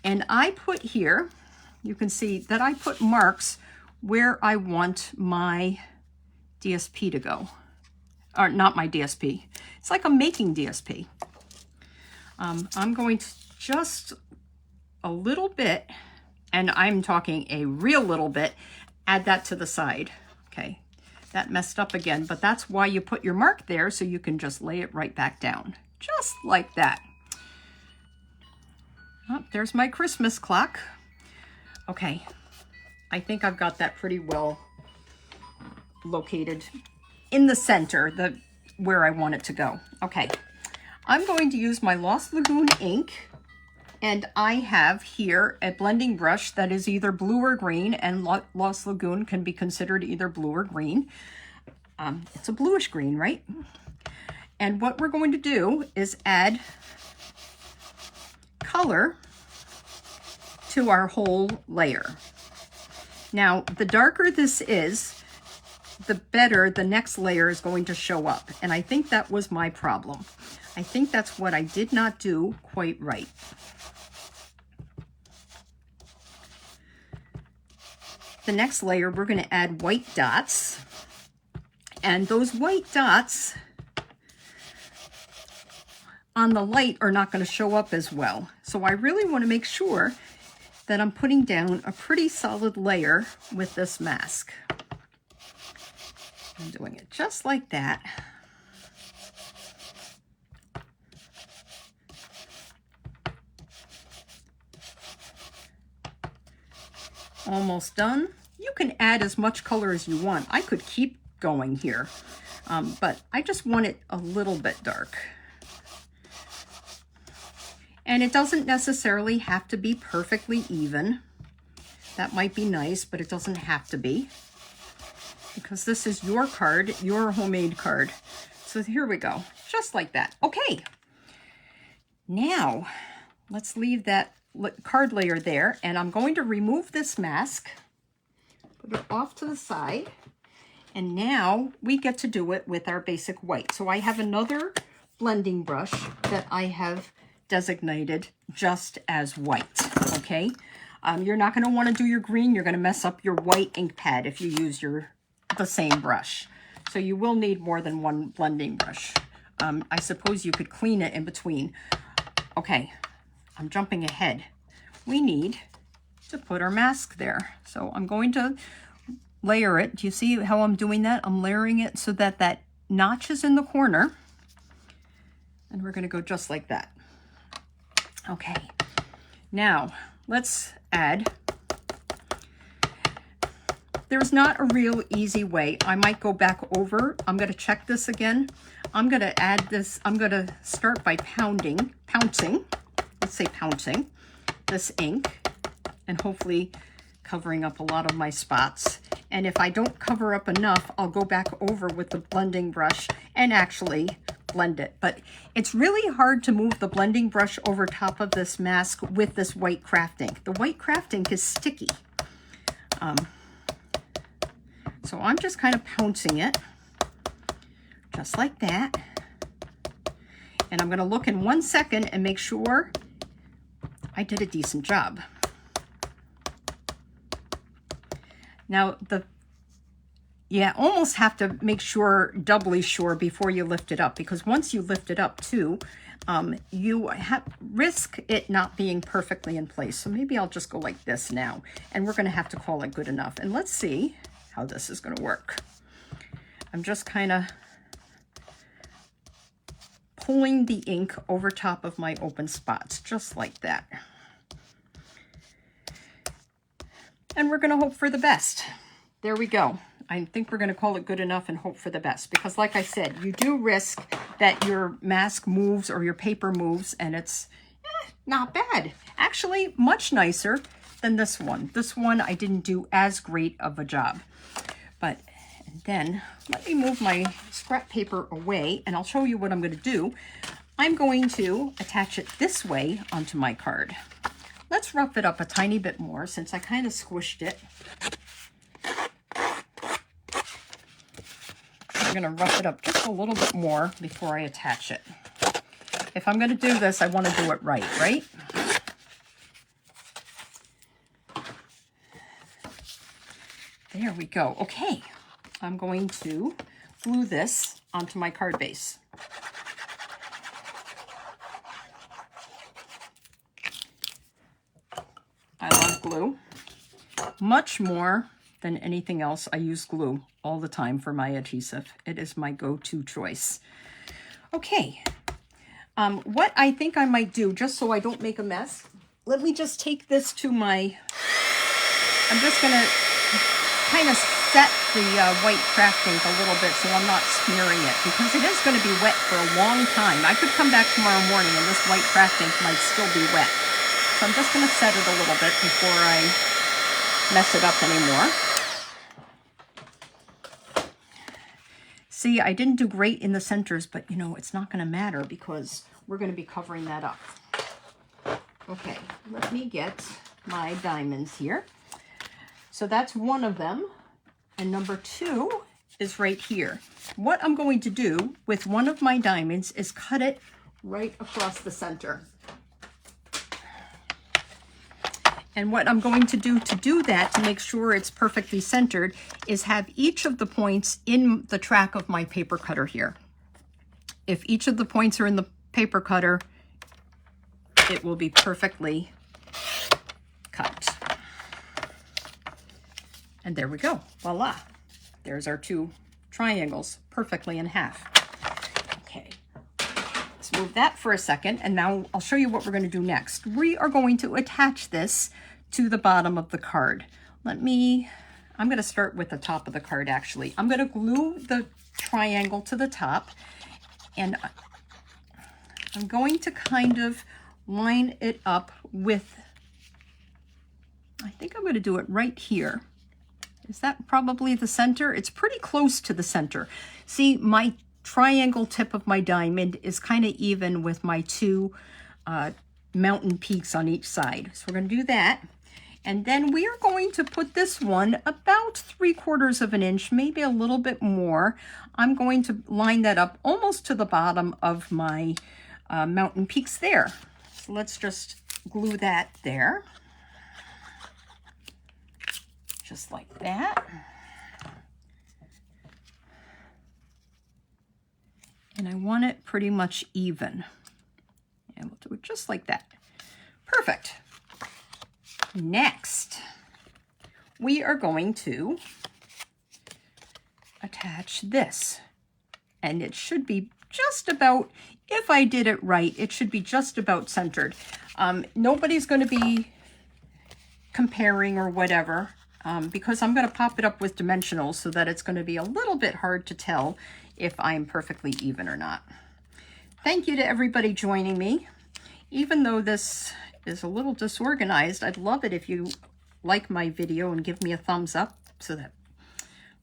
and I put here, you can see that I put marks where I want my DSP to go. Or not my DSP. It's like I'm making DSP. I'm going to just a little bit, and I'm talking a real little bit, add that to the side. Okay, that messed up again, but that's why you put your mark there, so you can just lay it right back down. Just like that. Oh, there's my Christmas clock. Okay, I think I've got that pretty well located in the center, where I want it to go. Okay, I'm going to use my Lost Lagoon ink, and I have here a blending brush that is either blue or green, and Lost Lagoon can be considered either blue or green. It's a bluish green, right? And what we're going to do is add color to our whole layer. Now, the darker this is, the better the next layer is going to show up. And I think that was my problem. I think that's what I did not do quite right. The next layer, we're going to add white dots. And those white dots on the light are not going to show up as well. So I really want to make sure that I'm putting down a pretty solid layer with this mask. I'm doing it just like that. Almost done. You can add as much color as you want. I could keep going here, but I just want it a little bit dark. And it doesn't necessarily have to be perfectly even. That might be nice, but it doesn't have to be, because this is your card, your homemade card. So here we go, just like that. Okay, now let's leave that card layer there, and I'm going to remove this mask, put it off to the side, and now we get to do it with our basic white. So I have another blending brush that I have designated just as white, okay? You're not going to want to do your green. You're going to mess up your white ink pad if you use the same brush. So you will need more than one blending brush. I suppose you could clean it in between. Okay, I'm jumping ahead. We need to put our mask there. So I'm going to layer it. Do you see how I'm doing that? I'm layering it so that that notch is in the corner. And we're going to go just like that. Okay, now let's add. There's not a real easy way. I might go back over. I'm going to check this again. I'm going to add this. I'm going to start by pouncing, let's say pouncing, this ink, and hopefully covering up a lot of my spots. And if I don't cover up enough, I'll go back over with the blending brush and actually blend it. But it's really hard to move the blending brush over top of this mask with this white craft ink. The white craft ink is sticky. So I'm just kind of pouncing it, just like that. And I'm going to look in 1 second and make sure I did a decent job. Now, almost have to make sure, doubly sure, before you lift it up, because once you lift it up too, you risk it not being perfectly in place. So maybe I'll just go like this now, and we're going to have to call it good enough. And let's see how this is going to work. I'm just kind of pulling the ink over top of my open spots, just like that. And we're going to hope for the best. There we go. I think we're going to call it good enough and hope for the best, because like I said, you do risk that your mask moves or your paper moves, and it's not bad. Actually, much nicer than this one. This one I didn't do as great of a job. But then let me move my scrap paper away, and I'll show you what I'm going to do. I'm going to attach it this way onto my card. Let's rough it up a tiny bit more, since I kind of squished it. I'm going to rough it up just a little bit more before I attach it. If I'm going to do this, I want to do it right? There we go. Okay, I'm going to glue this onto my card base. I love glue. Much more than anything else, I use glue all the time for my adhesive. It is my go-to choice. Okay, what I think I might do, just so I don't make a mess, let me just take this to my, I'm just going to kind of set the white craft ink a little bit so I'm not smearing it, because it is going to be wet for a long time. I could come back tomorrow morning and this white craft ink might still be wet. So I'm just going to set it a little bit before I mess it up anymore. See, I didn't do great in the centers, but you know, it's not going to matter because we're going to be covering that up. Okay, let me get my diamonds here. So that's one of them. And number two is right here. What I'm going to do with one of my diamonds is cut it right across the center. And what I'm going to do that, to make sure it's perfectly centered, is have each of the points in the track of my paper cutter here. If each of the points are in the paper cutter, it will be perfectly cut. And there we go, voila. There's our two triangles, perfectly in half. Okay, let's move that for a second, and now I'll show you what we're going to do next. We are going to attach this to the bottom of the card. I'm going to start with the top of the card actually. I'm going to glue the triangle to the top, and I'm going to kind of line it up with, I think I'm going to do it right here. Is that probably the center? It's pretty close to the center. See, my triangle tip of my diamond is kind of even with my two mountain peaks on each side. So we're going to do that. And then we are going to put this one about 3/4 of an inch, maybe a little bit more. I'm going to line that up almost to the bottom of my mountain peaks there. So let's just glue that there. Just like that. And I want it pretty much even. And we'll do it just like that. Perfect. Next, we are going to attach this. And it should be just about, if I did it right, it should be just about centered. Nobody's going to be comparing or whatever, because I'm going to pop it up with dimensionals so that it's going to be a little bit hard to tell if I'm perfectly even or not. Thank you to everybody joining me. Even though this is a little disorganized, I'd love it if you like my video and give me a thumbs up so that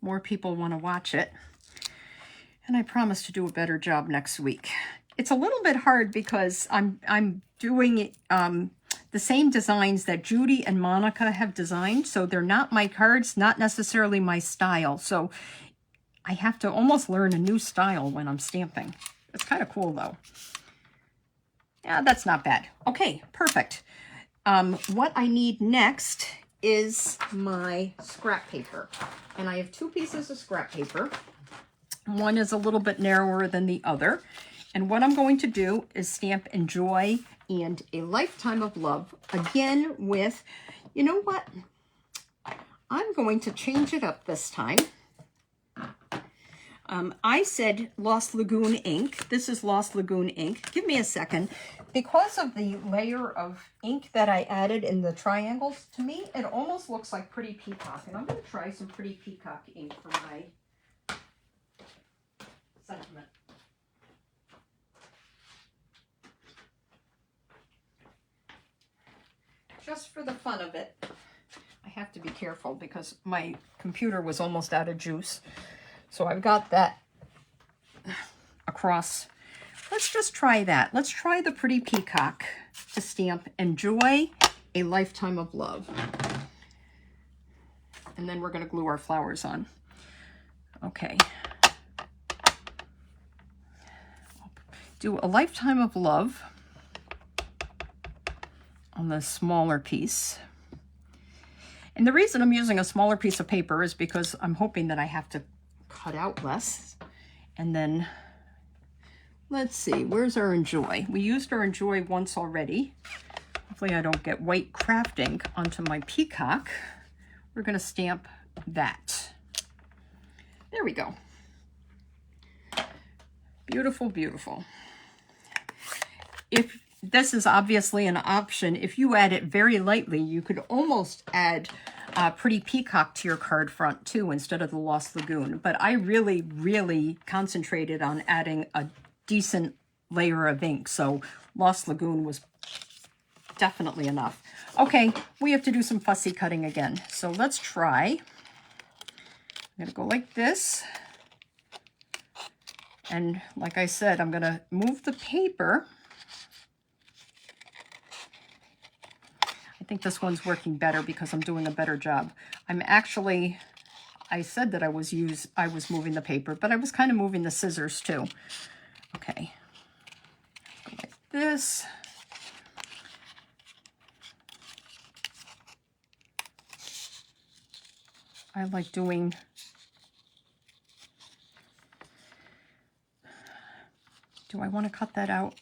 more people want to watch it. And I promise to do a better job next week. It's a little bit hard because I'm doing the same designs that Judy and Monica have designed. So they're not my cards, not necessarily my style. So I have to almost learn a new style when I'm stamping. It's kind of cool though. Yeah, that's not bad. Okay, perfect. What I need next is my scrap paper. And I have 2 pieces of scrap paper. One is a little bit narrower than the other. And what I'm going to do is stamp Enjoy and A Lifetime of Love. Again with, you know what? I'm going to change it up this time. I said Lost Lagoon ink. This is Lost Lagoon ink. Give me a second. Because of the layer of ink that I added in the triangles, to me, it almost looks like Pretty Peacock. And I'm going to try some Pretty Peacock ink for my sentiment. Just for the fun of it. I have to be careful because my computer was almost out of juice. So I've got that across. Let's just try that. Let's try the Pretty Peacock to stamp Enjoy A Lifetime of Love. And then we're going to glue our flowers on. Okay. Do A Lifetime of Love on the smaller piece. And the reason I'm using a smaller piece of paper is because I'm hoping that I have to cut out less. And then let's see, where's our Enjoy? We used our Enjoy once already. Hopefully I don't get white craft ink onto my peacock. We're going to stamp that. There we go. Beautiful, beautiful. If this is obviously an option, if you add it very lightly, you could almost add Pretty Peacock to your card front too, instead of the Lost Lagoon. But I really, really concentrated on adding a decent layer of ink. So Lost Lagoon was definitely enough. Okay, we have to do some fussy cutting again. So let's try. I'm going to go like this. And like I said, I'm going to move the paper. I think this one's working better because I'm doing a better job. I said that I was moving the paper, but I was kind of moving the scissors too. Okay. Go like this. I like doing do I want to cut that out?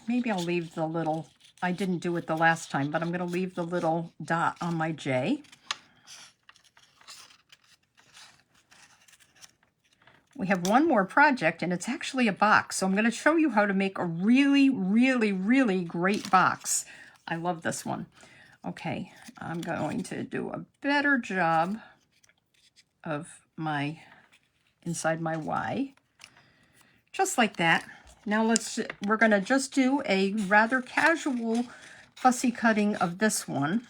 Maybe I'll leave the little, I didn't do it the last time, but I'm going to leave the little dot on my J. We have one more project, and it's actually a box. So I'm going to show you how to make a really, really, really great box. I love this one. Okay, I'm going to do a better job of inside my Y. Just like that. Now we're gonna just do a rather casual fussy cutting of this one.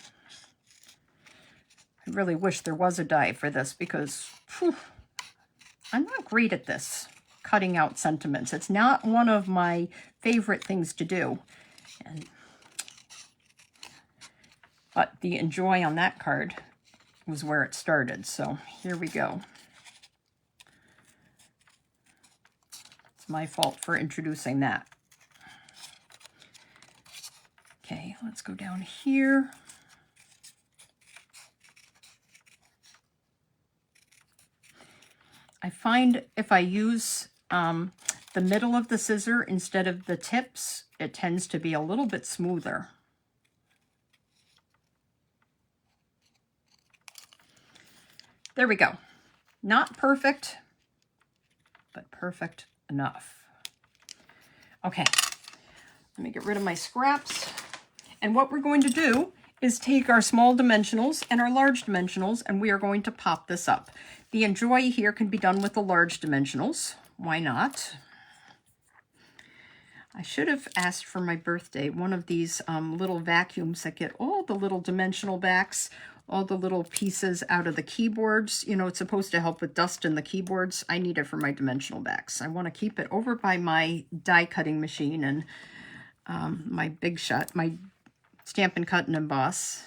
I really wish there was a die for this because I'm not great at this, cutting out sentiments. It's not one of my favorite things to do. But the enjoy on that card was where it started. So here we go. It's my fault for introducing that. Okay, let's go down here. I find if I use the middle of the scissor instead of the tips, it tends to be a little bit smoother. There we go. Not perfect, but perfect enough. Okay, let me get rid of my scraps. And what we're going to do is take our small dimensionals and our large dimensionals, and we are going to pop this up. The enjoy here can be done with the large dimensionals. Why not? I should have asked for my birthday one of these little vacuums that get all the little dimensional backs, all the little pieces out of the keyboards. You know, it's supposed to help with dust in the keyboards. I need it for my dimensional backs. I want to keep it over by my die cutting machine and my Big Shot, my Stampin' Cut and Emboss.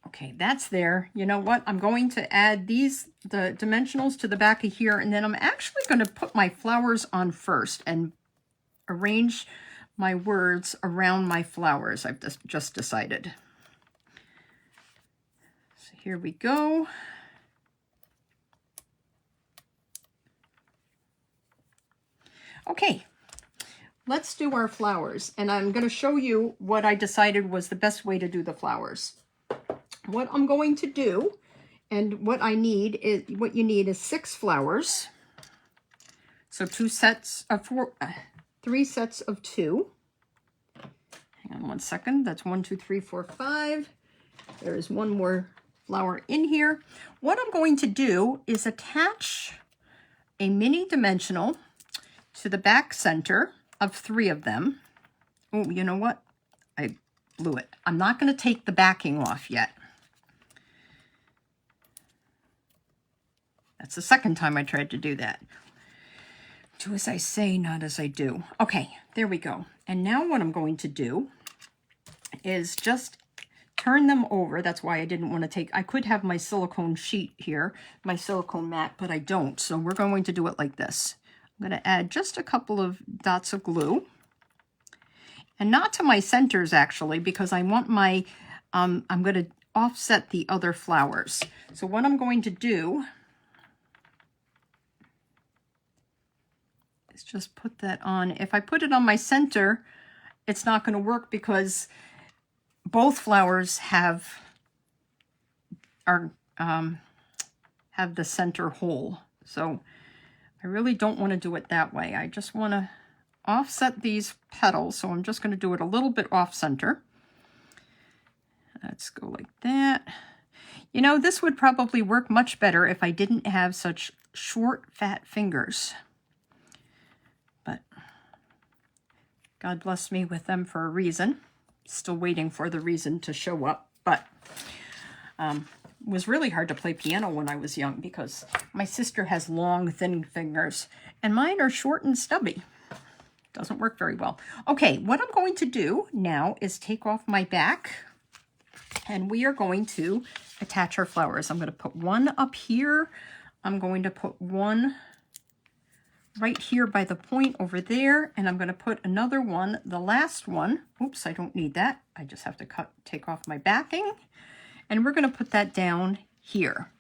Okay, that's there. You know what? I'm going to add the dimensionals to the back of here, and then I'm actually going to put my flowers on first and arrange my words around my flowers. I've just decided. So here we go. Okay, let's do our flowers, and I'm going to show you what I decided was the best way to do the flowers. What I'm going to do, and what you need is 6 flowers. So 3 sets of 2. Hang on one second. That's 1, 2, 3, 4, 5. There is one more flower in here. What I'm going to do is attach a mini dimensional to the back center of 3 of them. Oh, you know what? I blew it. I'm not going to take the backing off yet. That's the second time I tried to do that. Do as I say, not as I do. Okay, there we go. And now what I'm going to do is just turn them over. That's why I didn't want to take, I could have my silicone sheet here, my silicone mat, but I don't. So we're going to do it like this. I'm going to add just a couple of dots of glue. And not to my centers, actually, because I want my, I'm going to offset the other flowers. So what I'm going to do is just put that on. If I put it on my center, it's not going to work because both flowers have the center hole. So I really don't want to do it that way. I just want to offset these petals. So I'm just going to do it a little bit off center. Let's go like that. You know, this would probably work much better if I didn't have such short, fat fingers. But God bless me with them for a reason. Still waiting for the reason to show up. But it was really hard to play piano when I was young because my sister has long, thin fingers, and mine are short and stubby. Doesn't work very well. Okay, what I'm going to do now is take off my back, and we are going to attach our flowers. I'm going to put one up here. I'm going to put one right here by the point over there, and I'm going to put another one, the last one. Oops, I don't need that. I just have to take off my backing, and we're going to put that down here.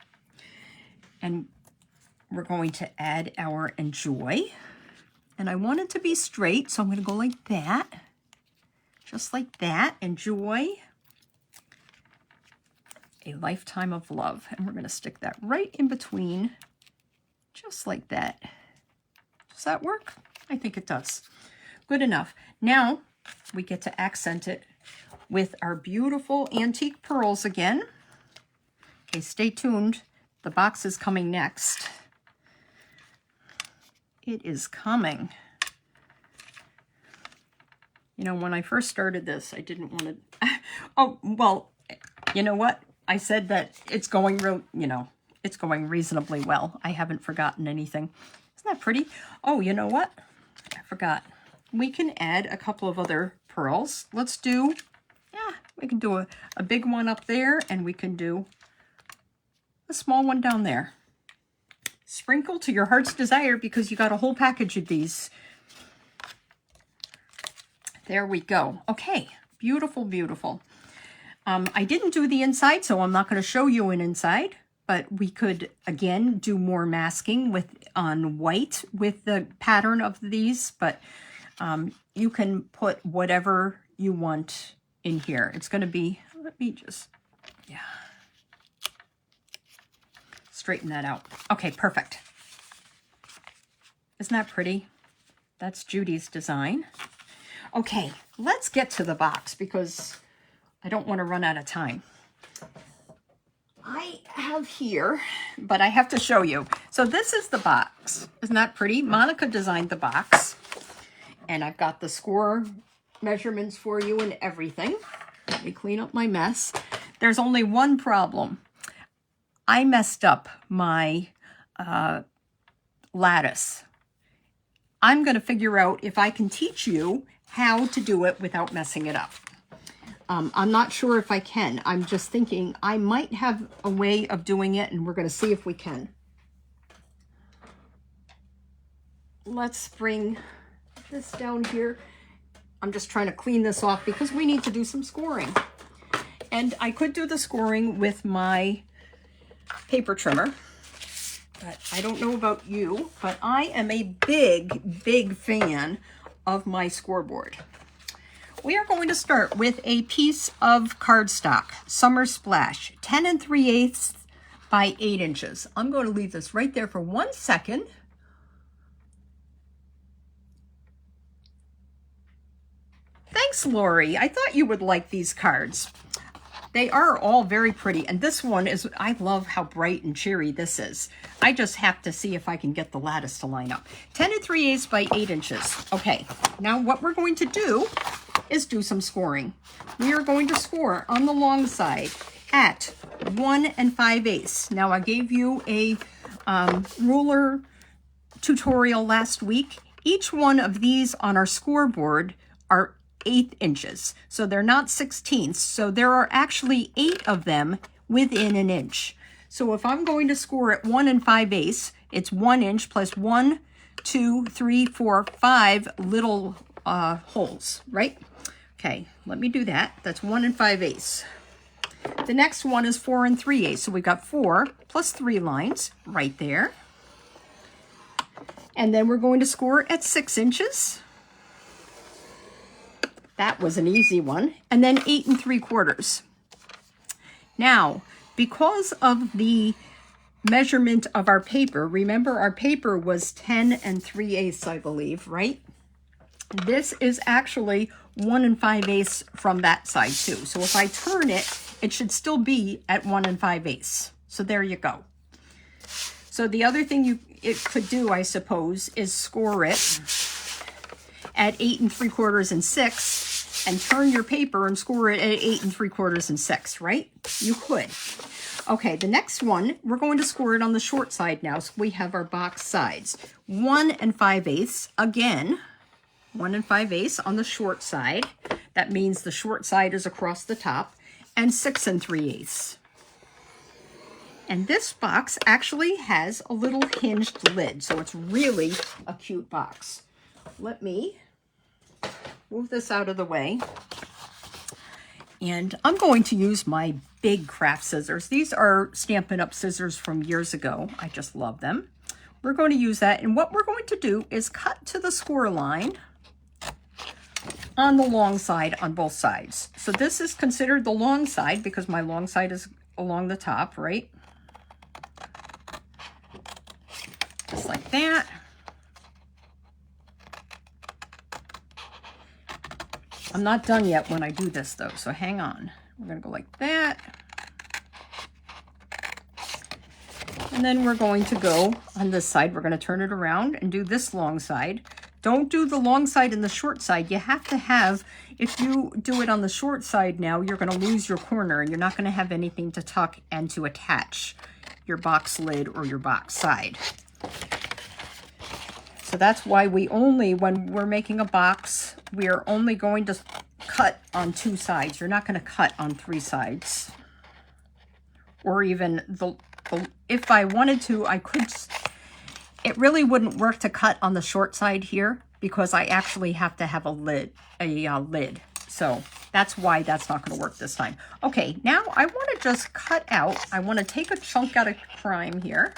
And we're going to add our enjoy. And I want it to be straight, so I'm going to go like that. Just like that. Enjoy. A lifetime of love. And we're going to stick that right in between. Just like that. Does that work? I think it does. Good enough. Now we get to accent it with our beautiful antique pearls again. Okay, stay tuned. The box is coming next. It is coming. You know, when I first started this, I didn't want to... Oh, well, you know what? I said that it's going it's going reasonably well. I haven't forgotten anything. Isn't that pretty? Oh, you know what? I forgot. We can add a couple of other pearls. Let's do, we can do a big one up there, and we can do a small one down there. Sprinkle to your heart's desire, because you got a whole package of these. There we go. Okay, beautiful, beautiful. I didn't do the inside, so I'm not going to show you an inside, but we could, again, do more masking on white with the pattern of these, but you can put whatever you want in here. It's going to be, let me just, straighten that out. Okay, perfect. Isn't that pretty? That's Judy's design. Okay, let's get to the box because I don't want to run out of time. I have here, but I have to show you. So this is the box. Isn't that pretty? Monica designed the box. And I've got the score measurements for you and everything. Let me clean up my mess. There's only one problem. I messed up my lattice. I'm going to figure out if I can teach you how to do it without messing it up. I'm not sure if I can. I'm just thinking I might have a way of doing it, and we're going to see if we can. Let's bring this down here. I'm just trying to clean this off because we need to do some scoring. And I could do the scoring with my paper trimmer, but I don't know about you, but I am a big, big fan of my scoreboard. We are going to start with a piece of cardstock, Summer Splash, 10 3/8 by 8 inches. I'm going to leave this right there for 1 second. Thanks, Lori. I thought you would like these cards. They are all very pretty, and this one is, I love how bright and cheery this is. I just have to see if I can get the lattice to line up. 10 3/8 by 8 inches. Okay, now what we're going to do is do some scoring. We are going to score on the long side at 1 5/8. Now, I gave you a ruler tutorial last week. Each one of these on our scoreboard are 1/8 inches. So they're not 1/16. So there are actually 8 of them within an inch. So if I'm going to score at 1 5/8, it's 1 inch plus 1, 2, 3, 4, 5 little holes, right? Okay, let me do that. That's 1 5/8. The next one is 4 3/8. So we've got 4 plus 3 lines right there. And then we're going to score at 6 inches. That was an easy one. And then 8 3/4. Now, because of the measurement of our paper, remember our paper was 10 3/8, I believe, right? This is actually 1 5/8 from that side too. So if I turn it, it should still be at 1 5/8. So there you go. So the other thing it could do, I suppose, is score it at 8 3/4 and 6, and turn your paper and score it at 8 3/4 and 6, right? You could. Okay, the next one, we're going to score it on the short side now. So we have our box sides. 1 5/8, again, 1 5/8 on the short side. That means the short side is across the top, and 6 3/8. And this box actually has a little hinged lid, so it's really a cute box. Let me move this out of the way. And I'm going to use my big craft scissors. These are Stampin' Up! Scissors from years ago. I just love them. We're going to use that, and what we're going to do is cut to the score line on the long side on both sides. So this is considered the long side because my long side is along the top, right? Just like that. I'm not done yet when I do this though, so hang on. We're gonna go like that. And then we're going to go on this side. We're going to turn it around and do this long side. Don't do the long side and the short side. You have to have, if you do it on the short side now, you're going to lose your corner and you're not going to have anything to tuck and to attach your box lid or your box side. So that's why we only, when we're making a box, we are only going to cut on 2 sides. You're not going to cut on 3 sides. Or even if I wanted to, I could. It really wouldn't work to cut on the short side here because I actually have to have a lid. So that's why that's not going to work this time. Okay, now I want to just cut out. I want to take a chunk out of crime here.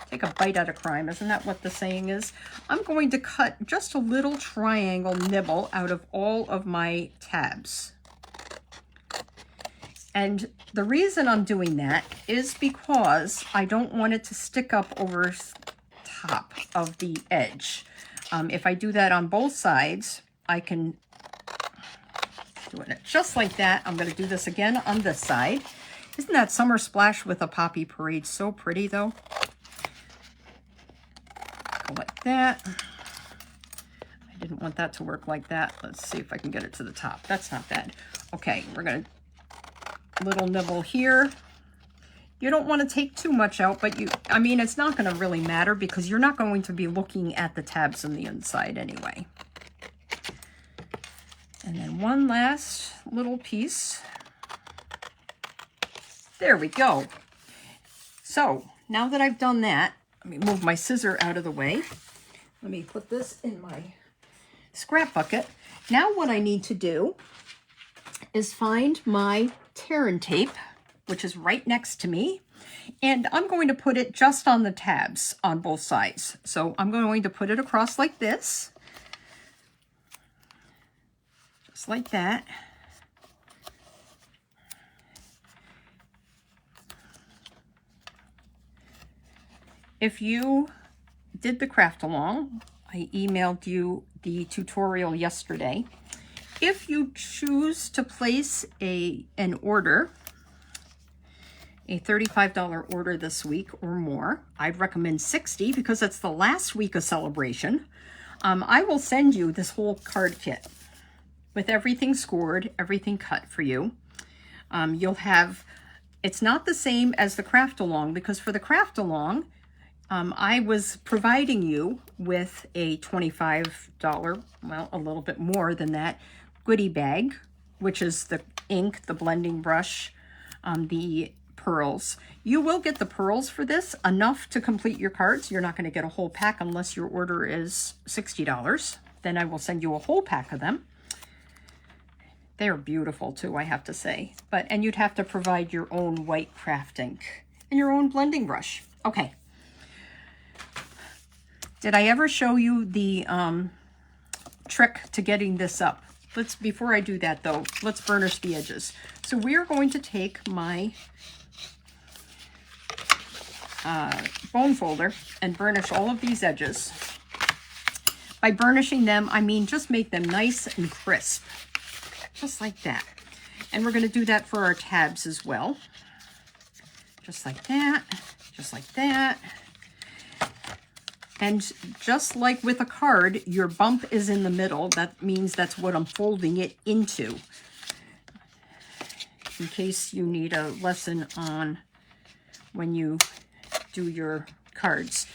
Take a bite out of crime. Isn't that what the saying is? I'm going to cut just a little triangle nibble out of all of my tabs. And the reason I'm doing that is because I don't want it to stick up over top of the edge. If I do that on both sides, I can do it just like that. I'm going to do this again on this side. Isn't that Summer Splash with a Poppy Parade so pretty though? Go like that. I didn't want that to work like that. Let's see if I can get it to the top. That's not bad. Okay, we're going to little nibble here. You don't want to take too much out, but I mean, it's not going to really matter because you're not going to be looking at the tabs on the inside anyway. And then one last little piece. There we go. So now that I've done that, let me move my scissor out of the way. Let me put this in my scrap bucket. Now what I need to do is find my tear and tape, which is right next to me, and I'm going to put it just on the tabs on both sides. So I'm going to put it across like this, just like that. If you did the CraftAlong, I emailed you the tutorial yesterday. If you choose to place an order, a $35 order this week or more, I'd recommend 60 because it's the last week of celebration. I will send you this whole card kit with everything scored, everything cut for you. You'll have, it's not the same as the CraftAlong because for the CraftAlong, I was providing you with a $25, well, a little bit more than that, goodie bag, which is the ink, the blending brush, the pearls. You will get the pearls for this, enough to complete your cards. You're not going to get a whole pack unless your order is $60. Then I will send you a whole pack of them. They're beautiful too, I have to say. And you'd have to provide your own white craft ink and your own blending brush. Okay. Did I ever show you the trick to getting this up? Before I do that though, let's burnish the edges. So we are going to take my bone folder and burnish all of these edges. By burnishing them, I mean just make them nice and crisp, just like that. And we're going to do that for our tabs as well. Just like that, just like that. And just like with a card, your bump is in the middle. That means that's what I'm folding it into. In case you need a lesson on when you do your cards.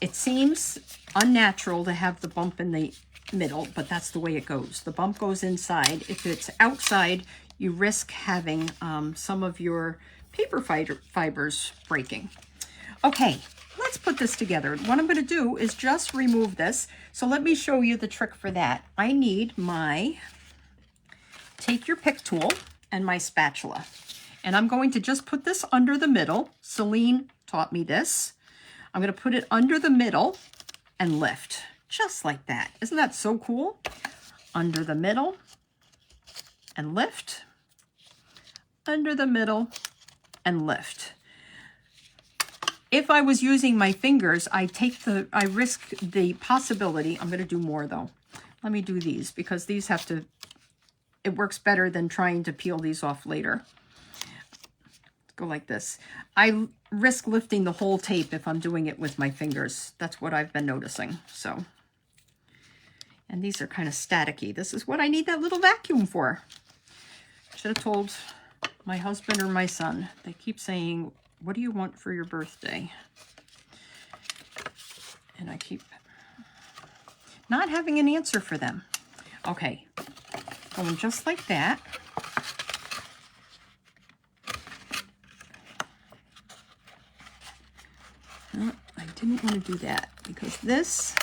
It seems unnatural to have the bump in the middle, but that's the way it goes. The bump goes inside. If it's outside, you risk having some of your paper fibers breaking. Okay. Let's put this together. What I'm going to do is just remove this. So let me show you the trick for that. I need take your pick tool and my spatula. And I'm going to just put this under the middle. Celine taught me this. I'm going to put it under the middle and lift. Just like that. Isn't that so cool? Under the middle and lift. Under the middle and lift. If I was using my fingers, I risk the possibility. I'm going to do more though. Let me do these because these have to, it works better than trying to peel these off later. go like this. I risk lifting the whole tape if I'm doing it with my fingers. That's what I've been noticing. So, and these are kind of staticky. This is what I need that little vacuum for. Should have told my husband or my son. They keep saying, what do you want for your birthday? And I keep not having an answer for them. Okay, going just like that. No, I didn't want to do that because this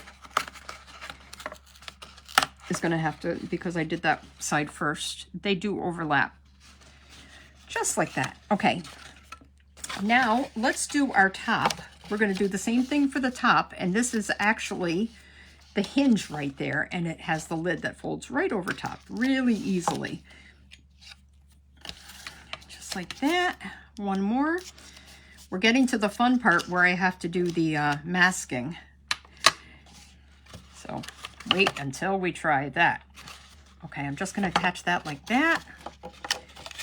is going to have to, because I did that side first, they do overlap. Just like that. Okay, now let's do our top. We're going to do the same thing for the top, and this is actually the hinge right there, and it has the lid that folds right over top really easily. Just like that. One more. We're getting to the fun part where I have to do the masking. So wait until we try that. Okay, I'm just going to attach that like that.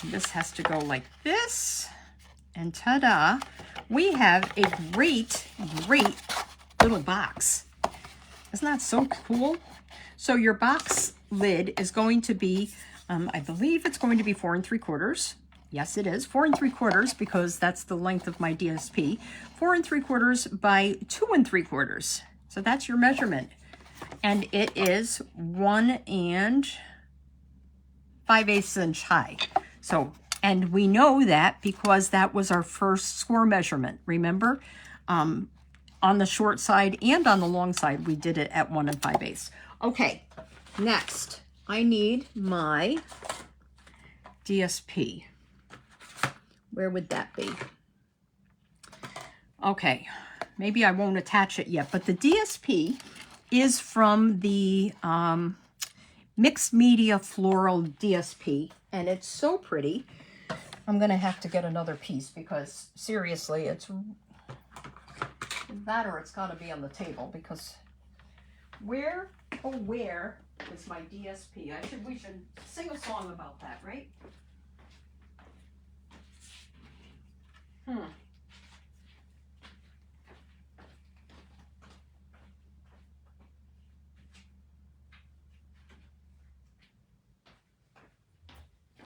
And this has to go like this. And ta-da, we have a great, great little box. Isn't that so cool? So your box lid is going to be, I believe it's going to be 4 3/4. Yes, it is 4 3/4 because that's the length of my DSP. 4 3/4 by 2 3/4. So that's your measurement. And it is 1 5/8 inch high. So, and we know that because that was our first score measurement. Remember, on the short side and on the long side, we did it at 1 5/8. Okay, next, I need my DSP. Where would that be? Okay, maybe I won't attach it yet, but the DSP is from the Mixed Media Floral DSP, and it's so pretty. I'm gonna have to get another piece because seriously, it's that or it's gotta be on the table because where is my DSP? We should sing a song about that, right?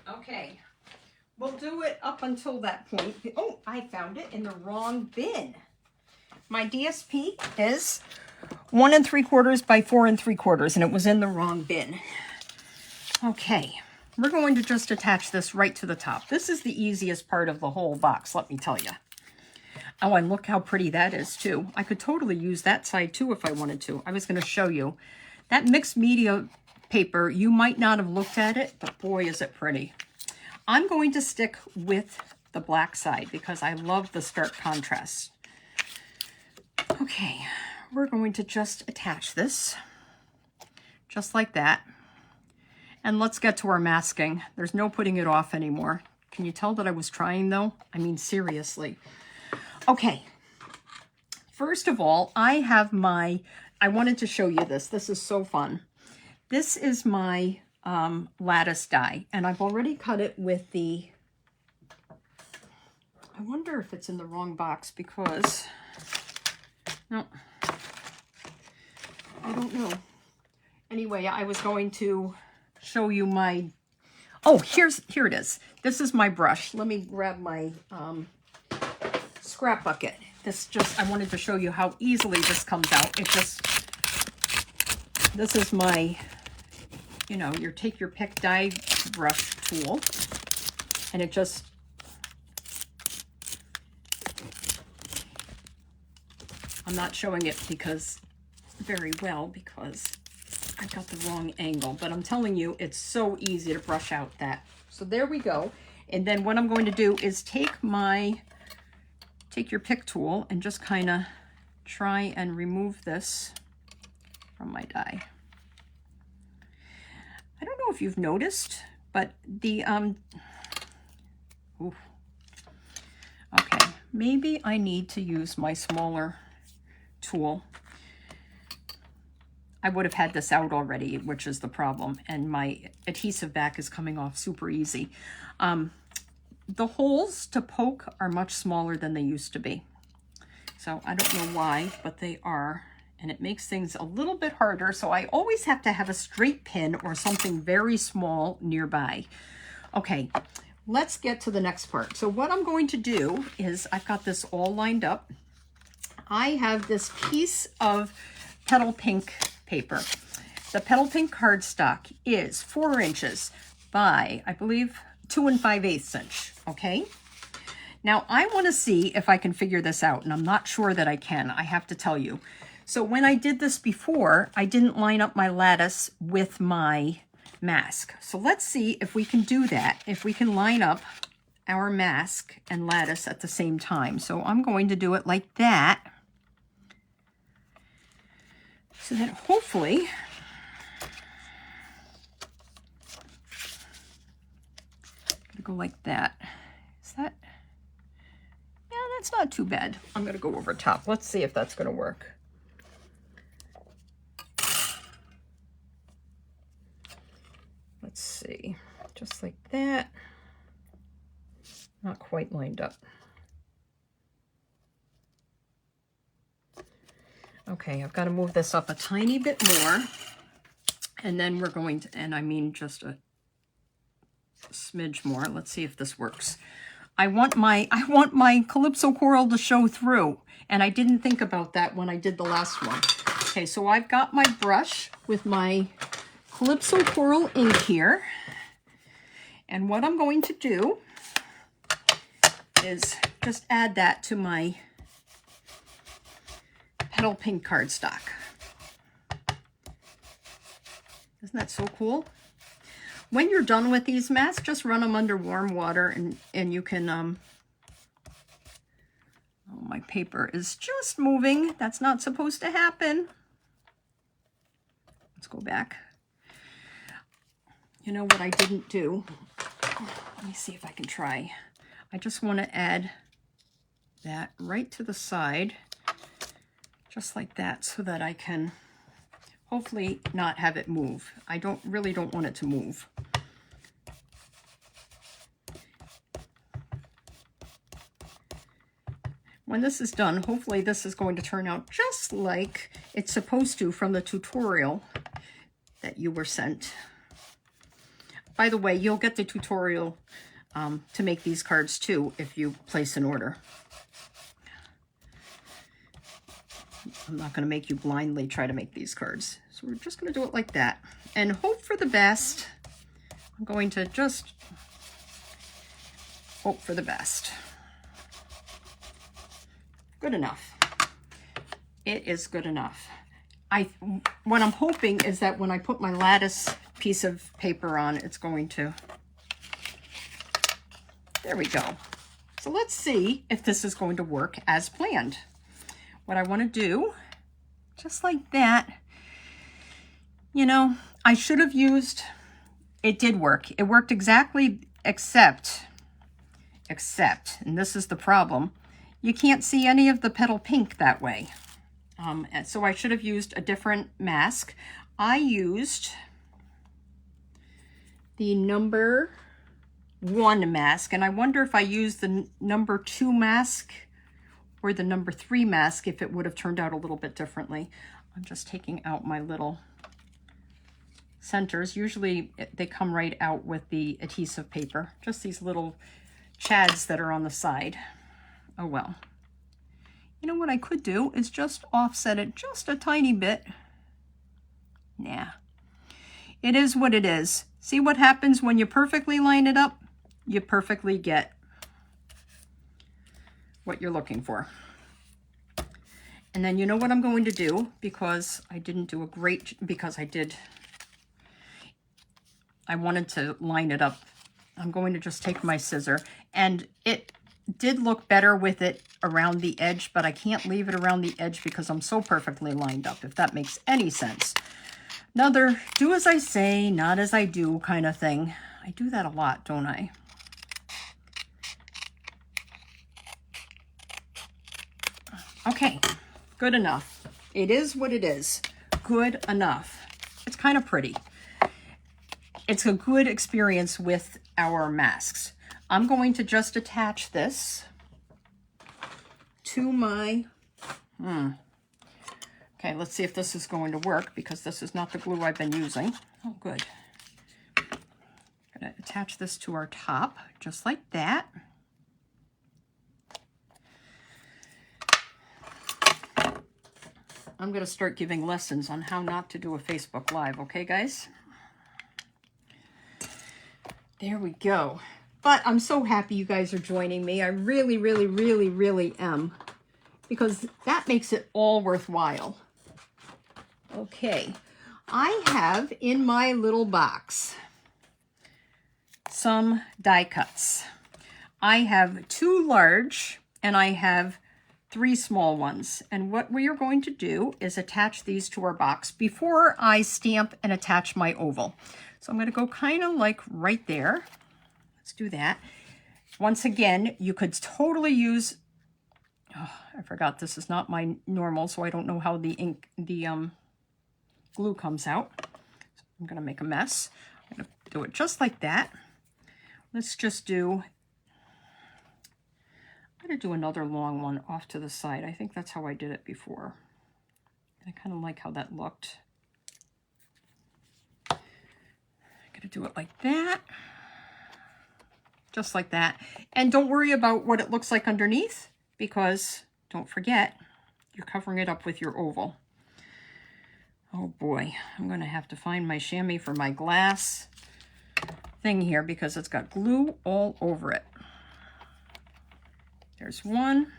Okay, we'll do it up until that point. Oh, I found it in the wrong bin. My DSP is 1 3/4 by 4 3/4, and it was in the wrong bin. Okay, we're going to just attach this right to the top. This is the easiest part of the whole box, let me tell you. Oh, and look how pretty that is too. I could totally use that side too if I wanted to. I was going to show you. That mixed media paper, you might not have looked at it, but boy, is it pretty. I'm going to stick with the black side because I love the stark contrast. Okay, we're going to just attach this just like that. And let's get to our masking. There's no putting it off anymore. Can you tell that I was trying though? I mean, seriously. Okay, first of all, I wanted to show you this. This is so fun. This is my lattice die, and I've already cut it with the, I wonder if it's in the wrong box because, no, I don't know. Anyway, I was going to show you my, oh, here it is. This is my brush. Let me grab my scrap bucket. I wanted to show you how easily this comes out. This is my, take your pick die brush tool, and it just, I'm not showing it very well because I got the wrong angle, but I'm telling you, it's so easy to brush out that. So there we go. And then what I'm going to do is take your pick tool and just kind of try and remove this from my die. I don't know if you've noticed, but the, okay, maybe I need to use my smaller tool. I would have had this out already, which is the problem, and my adhesive back is coming off super easy. the holes to poke are much smaller than they used to be. So I don't know why, but they are. And it makes things a little bit harder. So I always have to have a straight pin or something very small nearby. Okay, let's get to the next part. So what I'm going to do is, I've got this all lined up. I have this piece of petal pink paper. The petal pink cardstock is 4 inches by, I believe, 2 5/8 inch, okay? Now I want to see if I can figure this out, and I'm not sure that I can, I have to tell you. So when I did this before, I didn't line up my lattice with my mask. So let's see if we can do that, if we can line up our mask and lattice at the same time. So I'm going to do it like that, so that hopefully go like that. Is that, yeah, that's not too bad. I'm gonna go over top. Let's see if that's gonna work. Let's see, just like that. Not quite lined up. Okay, I've got to move this up a tiny bit more, and then we're going to, and I mean just a smidge more. Let's see if this works. I want my Calypso coral to show through, and I didn't think about that when I did the last one. Okay, so I've got my brush with my Calypso coral ink here, and what I'm going to do is just add that to my petal pink cardstock. Isn't that so cool? When you're done with these masks, just run them under warm water, and you can, oh, my paper is just moving. That's not supposed to happen. Let's go back. You know what I didn't do? Let me see if I can try. I just want to add that right to the side, just like that, so that I can hopefully not have it move. I really don't want it to move. When this is done, hopefully this is going to turn out just like it's supposed to from the tutorial that you were sent. By the way, you'll get the tutorial to make these cards too if you place an order. I'm not going to make you blindly try to make these cards. So we're just going to do it like that and hope for the best. I'm going to just hope for the best. Good enough. It is good enough. What I'm hoping is that when I put my lattice piece of paper on, it's going to, there we go. So let's see if this is going to work as planned. What I want to do, just like that, you know, I should have used, it did work. It worked exactly, except, and this is the problem, you can't see any of the petal pink that way. And so I should have used a different mask. I used the number 1 mask, and I wonder if I used the number 2 mask or the number 3 mask, if it would have turned out a little bit differently. I'm just taking out my little centers. Usually they come right out with the adhesive paper, just these little chads that are on the side. Oh well. You know what I could do is just offset it just a tiny bit. Nah. It is what it is. See what happens when you perfectly line it up? You perfectly get what you're looking for. And then you know what I'm going to do, because I didn't do a great, because I wanted to line it up. I'm going to just take my scissor, and it did look better with it around the edge, but I can't leave it around the edge because I'm so perfectly lined up, if that makes any sense. Another do as I say, not as I do kind of thing. I do that a lot, don't I? Okay, good enough. It is what it is. Good enough. It's kind of pretty. It's a good experience with our masks. I'm going to just attach this to my, okay, let's see if this is going to work because this is not the glue I've been using. Oh, good. I'm going to attach this to our top, just like that. I'm going to start giving lessons on how not to do a Facebook Live, okay, guys? There we go. But I'm so happy you guys are joining me. I really, really, really, really am. Because that makes it all worthwhile. Okay. I have in my little box some die cuts. I have 2 large and I have 3 small ones. And what we are going to do is attach these to our box before I stamp and attach my oval. So I'm going to go kind of like right there. Let's do that. Once again, you could totally use, oh, I forgot this is not my normal, so I don't know how the glue comes out. So I'm going to make a mess. I'm going to do it just like that. Let's just do, I'm going to do another long one off to the side. I think that's how I did it before. I kind of like how that looked. I'm going to do it like that. Just like that. And don't worry about what it looks like underneath, because don't forget, you're covering it up with your oval. Oh boy, I'm going to have to find my chamois for my glass thing here because it's got glue all over it. There's one.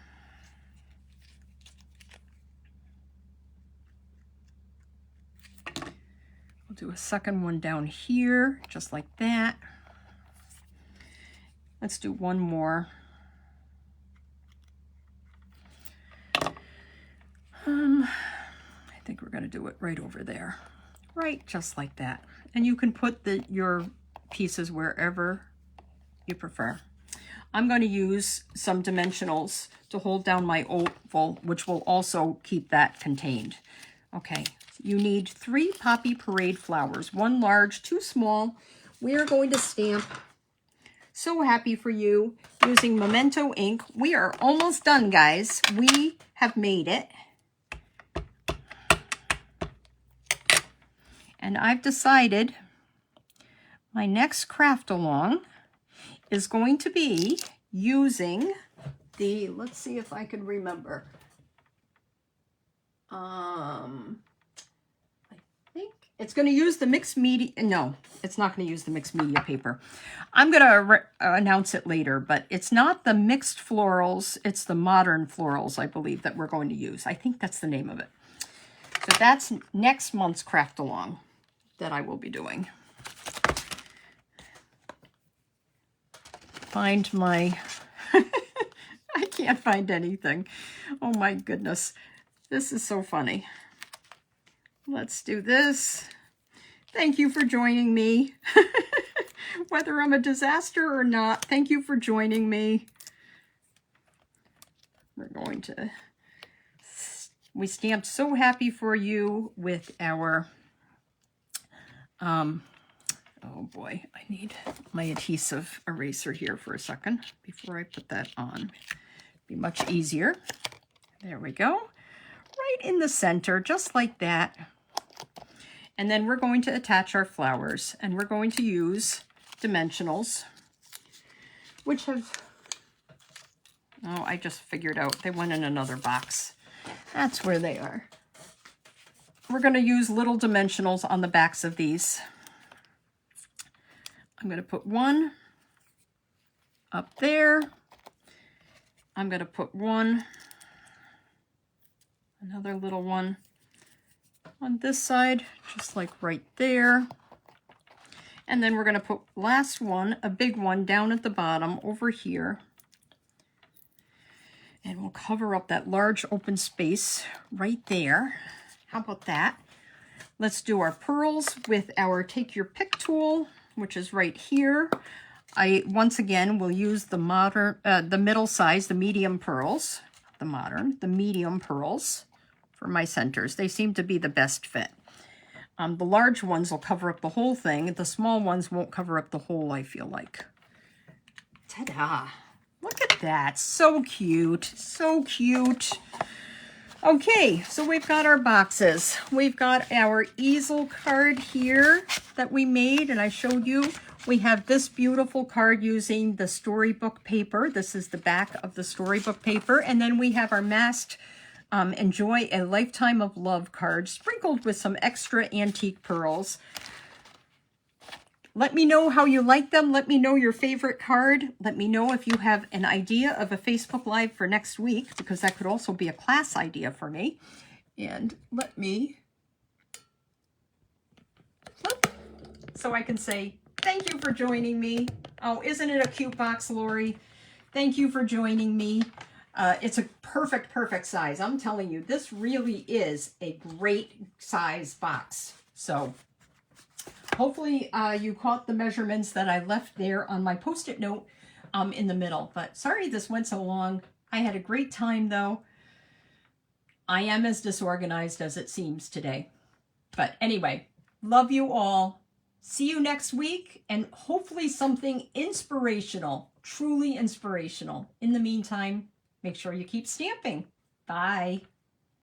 I'll do a second one down here, just like that. Let's do one more. I think we're going to do it right over there. Right, just like that. And you can put your pieces wherever you prefer. I'm going to use some dimensionals to hold down my oval, which will also keep that contained. Okay, you need 3 poppy parade flowers, 1 large, 2 small. We are going to stamp So happy for you using Memento ink. We are almost done, guys. We have made it. And I've decided my next craft along is going to be using the, let's see if I can remember. I think it's going to use the mixed media. No, it's not going to use the mixed media paper. I'm going to announce it later, but it's not the mixed florals. It's the modern florals, I believe, that we're going to use. I think that's the name of it. So that's next month's craft along that I will be doing. Find my, I can't find anything. Oh my goodness. This is so funny. Let's do this. Thank you for joining me. Whether I'm a disaster or not, thank you for joining me. We're going to, we stamped So Happy for You with our, oh boy, I need my adhesive eraser here for a second before I put that on. Be much easier. There we go. Right in the center, just like that. And then we're going to attach our flowers, and we're going to use dimensionals, which have, oh, I just figured out they went in another box. That's where they are. We're going to use little dimensionals on the backs of these. I'm going to put one up there. I'm going to put one, another little one on this side, just like right there. And then we're going to put last one, a big one, down at the bottom over here. And we'll cover up that large open space right there. How about that? Let's do our pearls with our Take Your Pick tool, which is right here. I, once again, will use the modern, the middle size, the medium pearls, the medium pearls for my centers. They seem to be the best fit. The large ones will cover up the whole thing. The small ones won't cover up the whole, I feel like. Ta-da! Look at that. So cute. So cute. Okay, so we've got our boxes. We've got our easel card here that we made, and I showed you. We have this beautiful card using the storybook paper. This is the back of the storybook paper. And then we have our masked Enjoy a Lifetime of Love card, sprinkled with some extra antique pearls. Let me know how you like them. Let me know your favorite card. Let me know if you have an idea of a Facebook Live for next week, because that could also be a class idea for me. And let me flip so I can say, thank you for joining me. Oh, isn't it a cute box, Lori? Thank you for joining me. It's a perfect, perfect size. I'm telling you, this really is a great size box. So hopefully you caught the measurements that I left there on my Post-it note in the middle. But sorry this went so long. I had a great time though. I am as disorganized as it seems today. But anyway, love you all. See you next week, and hopefully something inspirational, truly inspirational. In the meantime, make sure you keep stamping. Bye.